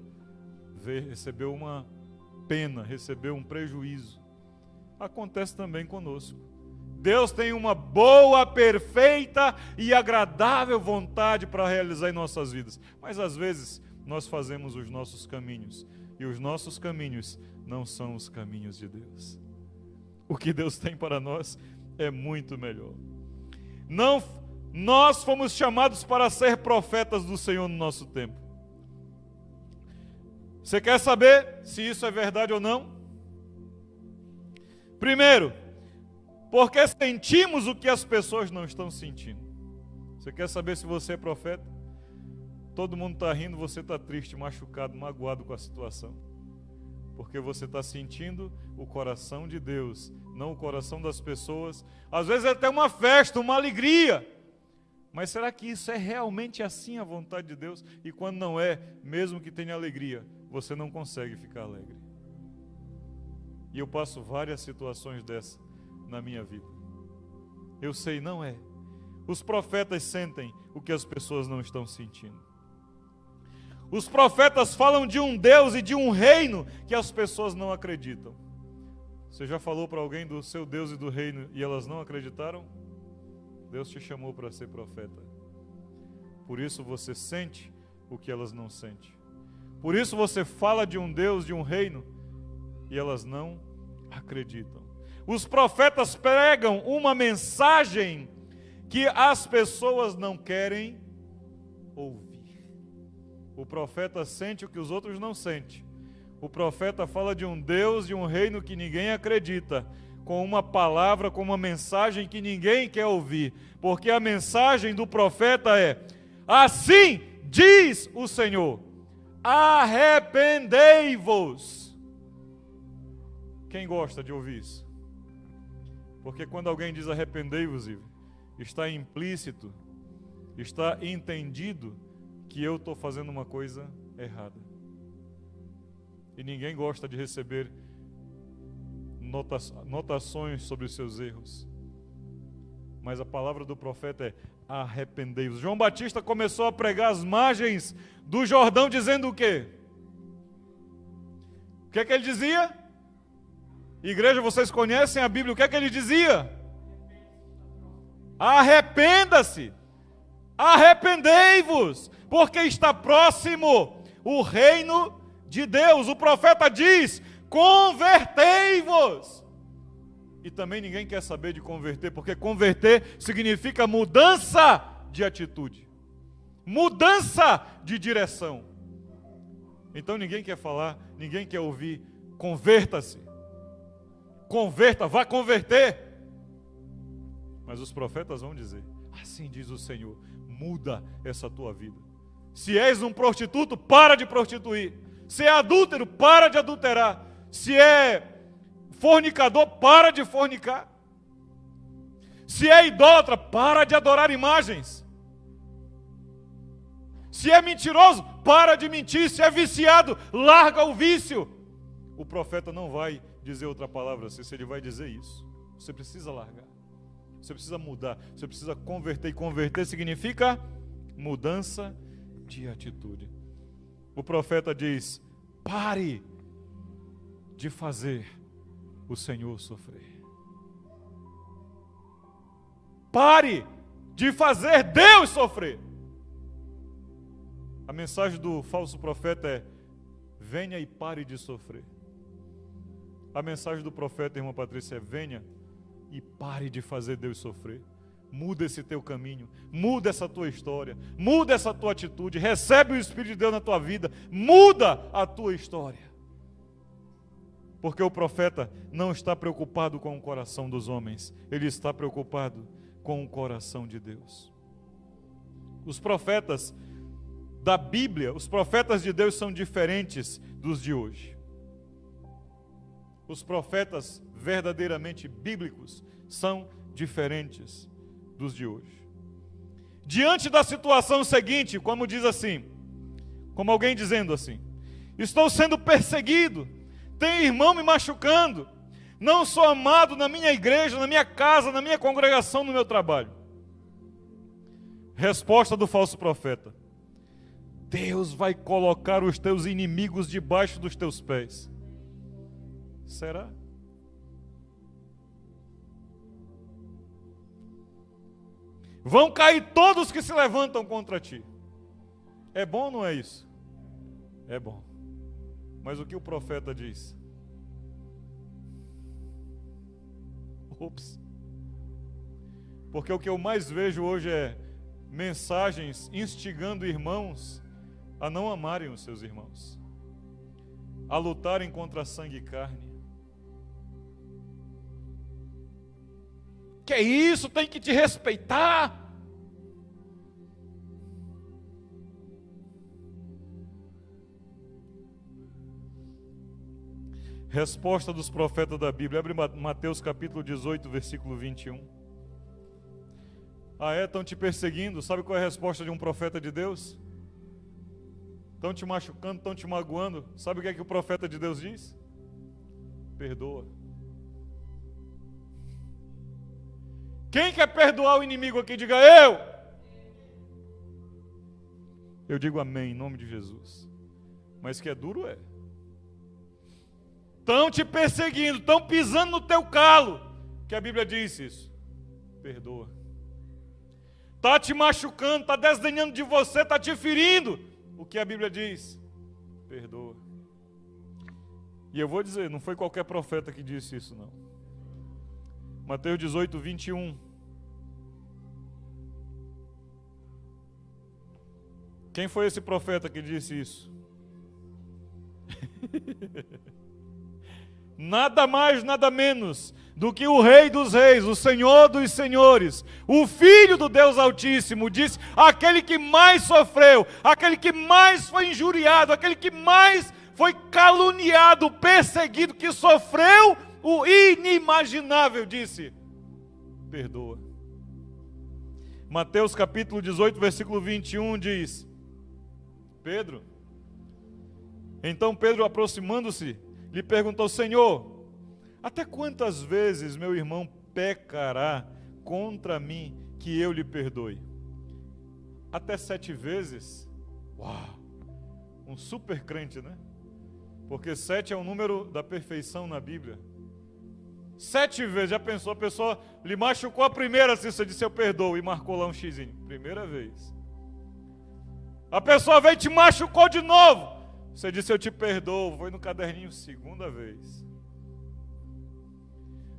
recebeu uma pena, recebeu um prejuízo. Acontece também conosco. Deus tem uma boa, perfeita e agradável vontade para realizar em nossas vidas. Mas às vezes nós fazemos os nossos caminhos. E os nossos caminhos não são os caminhos de Deus. O que Deus tem para nós é muito melhor. Nós fomos chamados para ser profetas do Senhor no nosso tempo. Você quer saber se isso é verdade ou não? Primeiro, porque sentimos o que as pessoas não estão sentindo. Você quer saber se você é profeta? Todo mundo está rindo, você está triste, machucado, magoado com a situação. Porque você está sentindo o coração de Deus, não o coração das pessoas. Às vezes é até uma festa, uma alegria. Mas será que isso é realmente assim a vontade de Deus? E quando não é, mesmo que tenha alegria, você não consegue ficar alegre. E eu passo várias situações dessas na minha vida. Eu sei, não é. Os profetas sentem o que as pessoas não estão sentindo. Os profetas falam de um Deus e de um reino que as pessoas não acreditam. Você já falou para alguém do seu Deus e do reino e elas não acreditaram? Deus te chamou para ser profeta. Por isso você sente o que elas não sentem. Por isso você fala de um Deus, de um reino, e elas não acreditam. Os profetas pregam uma mensagem que as pessoas não querem ouvir. O profeta sente o que os outros não sentem. O profeta fala de um Deus, de um reino que ninguém acredita, com uma palavra, com uma mensagem que ninguém quer ouvir. Porque a mensagem do profeta é: assim diz o Senhor, arrependei-vos. Quem gosta de ouvir isso? Porque quando alguém diz arrependei-vos, está implícito, está entendido que eu estou fazendo uma coisa errada. E ninguém gosta de receber notações sobre os seus erros. Mas a palavra do profeta é: arrependei-vos. João Batista começou a pregar às margens do Jordão dizendo o quê? O que é que ele dizia? Igreja, vocês conhecem a Bíblia, o que é que ele dizia? Arrependa-se, arrependei-vos, porque está próximo o reino de Deus. O profeta diz: convertei-vos. E também ninguém quer saber de converter, porque converter significa mudança de atitude, mudança de direção. Então ninguém quer falar, ninguém quer ouvir, converta-se, converta, vá converter. Mas os profetas vão dizer: assim diz o Senhor, muda essa tua vida. Se és um prostituto, para de prostituir. Se é adúltero, para de adulterar. Se é fornicador, para de fornicar. Se é idólatra, para de adorar imagens. Se é mentiroso, para de mentir. Se é viciado, larga o vício. O profeta não vai dizer outra palavra, se ele vai dizer isso. Você precisa largar. Você precisa mudar. Você precisa converter. E converter significa mudança de atitude. O profeta diz: pare de fazer o Senhor sofrer. Pare de fazer Deus sofrer. A mensagem do falso profeta é: venha e pare de sofrer. A mensagem do profeta, irmã Patrícia, é: venha e pare de fazer Deus sofrer. Muda esse teu caminho, muda essa tua história, muda essa tua atitude, recebe o Espírito de Deus na tua vida, muda a tua história. Porque o profeta não está preocupado com o coração dos homens, ele está preocupado com o coração de Deus. Os profetas da Bíblia, os profetas de Deus são diferentes dos de hoje. Os profetas verdadeiramente bíblicos são diferentes dos de hoje. Diante da situação seguinte, como diz assim, como alguém dizendo assim: estou sendo perseguido, tem irmão me machucando, não sou amado na minha igreja, na minha casa, na minha congregação, no meu trabalho. Resposta do falso profeta: Deus vai colocar os teus inimigos debaixo dos teus pés. Será? Vão cair todos que se levantam contra ti. É bom ou não é isso? É bom. Mas o que o profeta diz? Ups. Porque o que eu mais vejo hoje é mensagens instigando irmãos a não amarem os seus irmãos, a lutarem contra sangue e carne. Que é isso? Tem que te respeitar. Resposta dos profetas da Bíblia. Abre Mateus capítulo 18, versículo 21. Ah, estão te perseguindo? Sabe qual é a resposta de um profeta de Deus? Estão te machucando, estão te magoando. Sabe o que é que o profeta de Deus diz? Perdoa. Quem quer perdoar o inimigo aqui? Diga eu. Eu digo amém, em nome de Jesus. Mas que é duro é. Estão te perseguindo, estão pisando no teu calo. Que a Bíblia diz isso. Perdoa. Está te machucando, está desdenhando de você, está te ferindo. O que a Bíblia diz? Perdoa. E eu vou dizer, não foi qualquer profeta que disse isso, não. Mateus 18, 21. Quem foi esse profeta que disse isso? Nada mais, nada menos do que o Rei dos Reis, o Senhor dos Senhores, o Filho do Deus Altíssimo, disse: aquele que mais sofreu, aquele que mais foi injuriado, aquele que mais foi caluniado, perseguido, que sofreu o inimaginável, disse: perdoa. Mateus capítulo 18, versículo 21 diz: Pedro, então Pedro, aproximando-se, lhe perguntou: Senhor, até quantas vezes meu irmão pecará contra mim que eu lhe perdoe? Até 7 vezes? Uau! Um super crente, né? Porque 7 é o número da perfeição na Bíblia. 7 vezes, já pensou? A pessoa lhe machucou a primeira, assim, você disse eu perdoo, e marcou lá um xizinho. Primeira vez. A pessoa veio e te machucou de novo. Você disse eu te perdoo, foi no caderninho, segunda vez.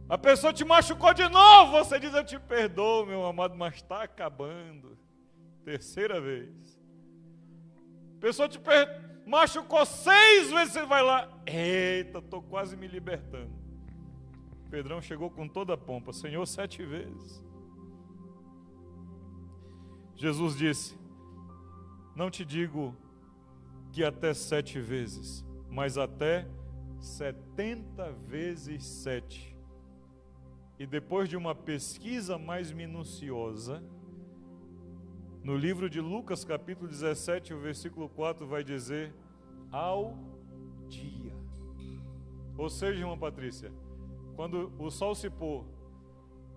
A pessoa te machucou de novo, você diz eu te perdoo, meu amado, mas está acabando. Terceira vez. A pessoa te machucou 6 vezes, você vai lá, eita, estou quase me libertando. Pedrão chegou com toda a pompa: Senhor, 7 vezes. Jesus disse: não te digo que até 7 vezes, mas até 70 vezes 7. E depois de uma pesquisa mais minuciosa, no livro de Lucas, capítulo 17, o versículo 4 vai dizer: ao dia. Ou seja, irmã Patrícia, quando o sol se pôr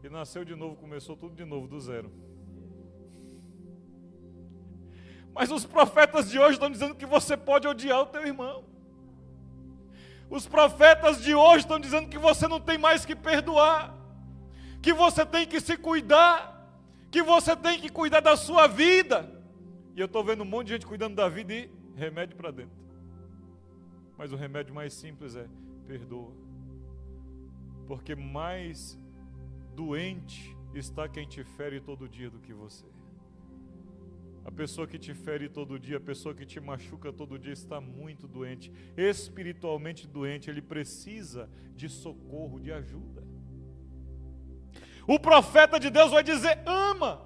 e nasceu de novo, começou tudo de novo, do zero. Mas os profetas de hoje estão dizendo que você pode odiar o teu irmão. Os profetas de hoje estão dizendo que você não tem mais que perdoar, que você tem que se cuidar, que você tem que cuidar da sua vida. E eu estou vendo um monte de gente cuidando da vida e remédio para dentro. Mas o remédio mais simples é: perdoa. Porque mais doente está quem te fere todo dia do que você. A pessoa que te fere todo dia, a pessoa que te machuca todo dia está muito doente, espiritualmente doente. Ele precisa de socorro, de ajuda. O profeta de Deus vai dizer: ama.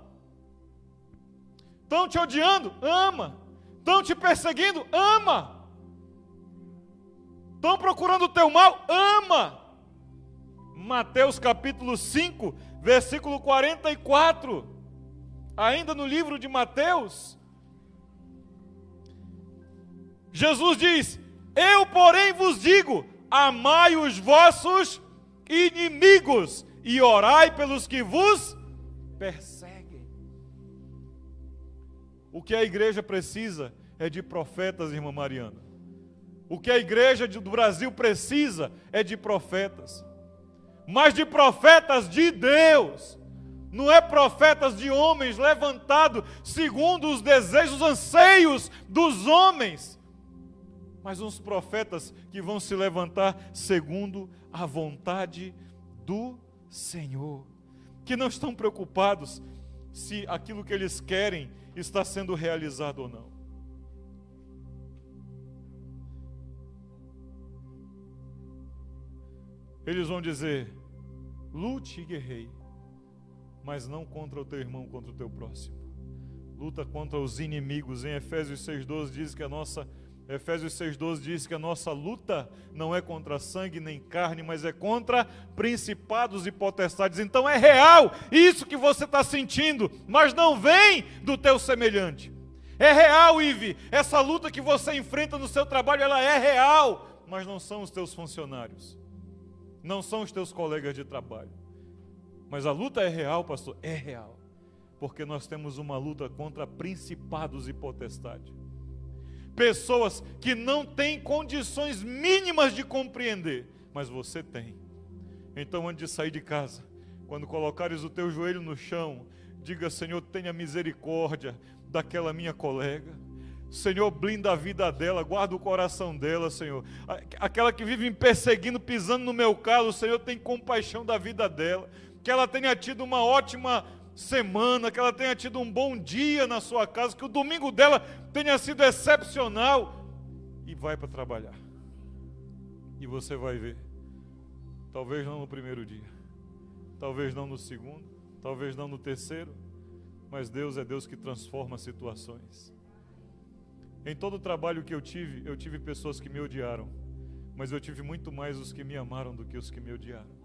Estão te odiando? Ama. Estão te perseguindo? Ama. Estão procurando o teu mal? Ama. Mateus capítulo 5, versículo 44. Ainda no livro de Mateus, Jesus diz: eu, porém, vos digo, amai os vossos inimigos e orai pelos que vos perseguem. O que a igreja precisa é de profetas, irmã Mariana. O que a igreja do Brasil precisa é de profetas. Mas de profetas de Deus. Não é profetas de homens levantados segundo os desejos, os anseios dos homens. Mas uns profetas que vão se levantar segundo a vontade do Senhor. Que não estão preocupados se aquilo que eles querem está sendo realizado ou não. Eles vão dizer: lute e guerreie, mas não contra o teu irmão, contra o teu próximo. Luta contra os inimigos. Em Efésios 6,12 diz que a nossa luta não é contra sangue nem carne, mas é contra principados e potestades. Então é real isso que você está sentindo, mas não vem do teu semelhante. É real, Ive, essa luta que você enfrenta no seu trabalho, ela é real, mas não são os teus funcionários, não são os teus colegas de trabalho. Mas a luta é real, pastor? É real, porque nós temos uma luta contra principados e potestades. Pessoas que não têm condições mínimas de compreender, mas você tem. Então, antes de sair de casa, quando colocares o teu joelho no chão, diga: Senhor, tenha misericórdia daquela minha colega. Senhor, blinda a vida dela, guarda o coração dela, Senhor. Aquela que vive me perseguindo, pisando no meu calo, Senhor, tem compaixão da vida dela. Que ela tenha tido uma ótima semana, que ela tenha tido um bom dia na sua casa, que o domingo dela tenha sido excepcional, e vai para trabalhar. E você vai ver, talvez não no primeiro dia, talvez não no segundo, talvez não no terceiro, mas Deus é Deus que transforma situações. Em todo o trabalho que eu tive pessoas que me odiaram, mas eu tive muito mais os que me amaram do que os que me odiaram,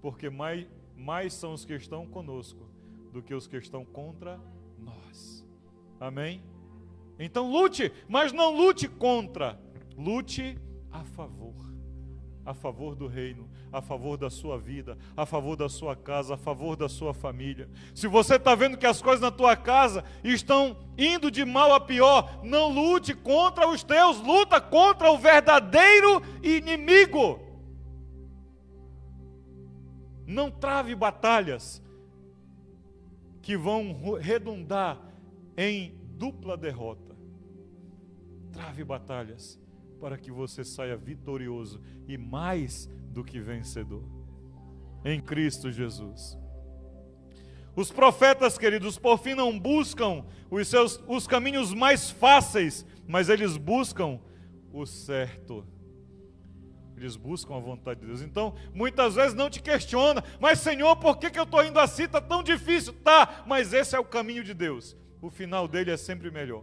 porque mais são os que estão conosco do que os que estão contra nós. Amém? Então lute, mas não lute contra, lute a favor do reino, a favor da sua vida, a favor da sua casa, a favor da sua família. Se você está vendo que as coisas na tua casa estão indo de mal a pior, não lute contra os teus, luta contra o verdadeiro inimigo. Não trave batalhas que vão redundar em dupla derrota. Trave batalhas para que você saia vitorioso e mais do que vencedor em Cristo Jesus. Os profetas, queridos, por fim não buscam os caminhos mais fáceis, mas eles buscam o certo. Eles buscam a vontade de Deus. Então, muitas vezes não te questiona, mas Senhor, por que eu estou indo assim? Está tão difícil. Tá, mas esse é o caminho de Deus. O final dele é sempre melhor.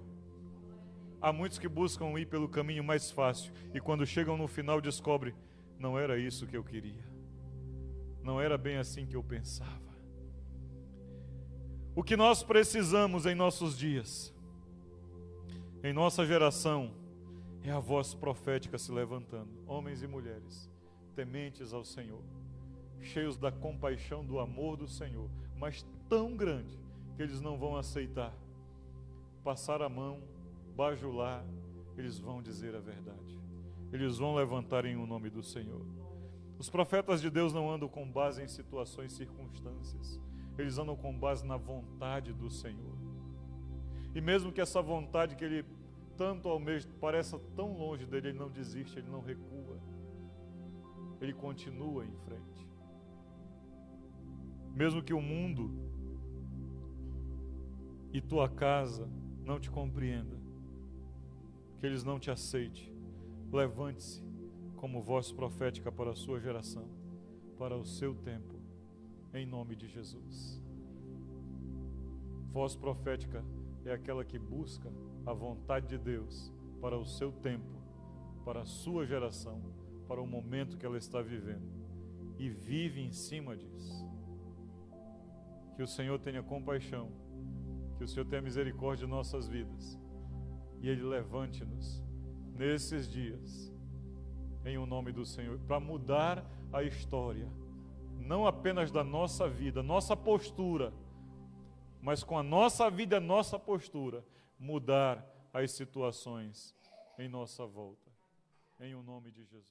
Há muitos que buscam ir pelo caminho mais fácil, e quando chegam no final descobrem: não era isso que eu queria. Não era bem assim que eu pensava. O que nós precisamos em nossos dias, em nossa geração, é a voz profética se levantando, homens e mulheres, tementes ao Senhor, cheios da compaixão, do amor do Senhor, mas tão grande que eles não vão aceitar passar a mão, bajular, eles vão dizer a verdade, eles vão levantar em o nome do Senhor. Os profetas de Deus não andam com base em situações, circunstâncias, eles andam com base na vontade do Senhor. E mesmo que essa vontade que ele tanto almeja pareça tão longe dele, ele não desiste, ele não recua, ele continua em frente. Mesmo que o mundo e tua casa não te compreenda, que eles não te aceitem, levante-se como voz profética para a sua geração, para o seu tempo, em nome de Jesus. Voz profética é aquela que busca a vontade de Deus para o seu tempo, para a sua geração, para o momento que ela está vivendo, e vive em cima disso. Que o Senhor tenha compaixão, que o Senhor tenha misericórdia de nossas vidas, e Ele levante-nos nesses dias, em o nome do Senhor, para mudar a história, não apenas da nossa vida, nossa postura, mas com a nossa vida, a nossa postura, mudar as situações em nossa volta. Em o nome de Jesus.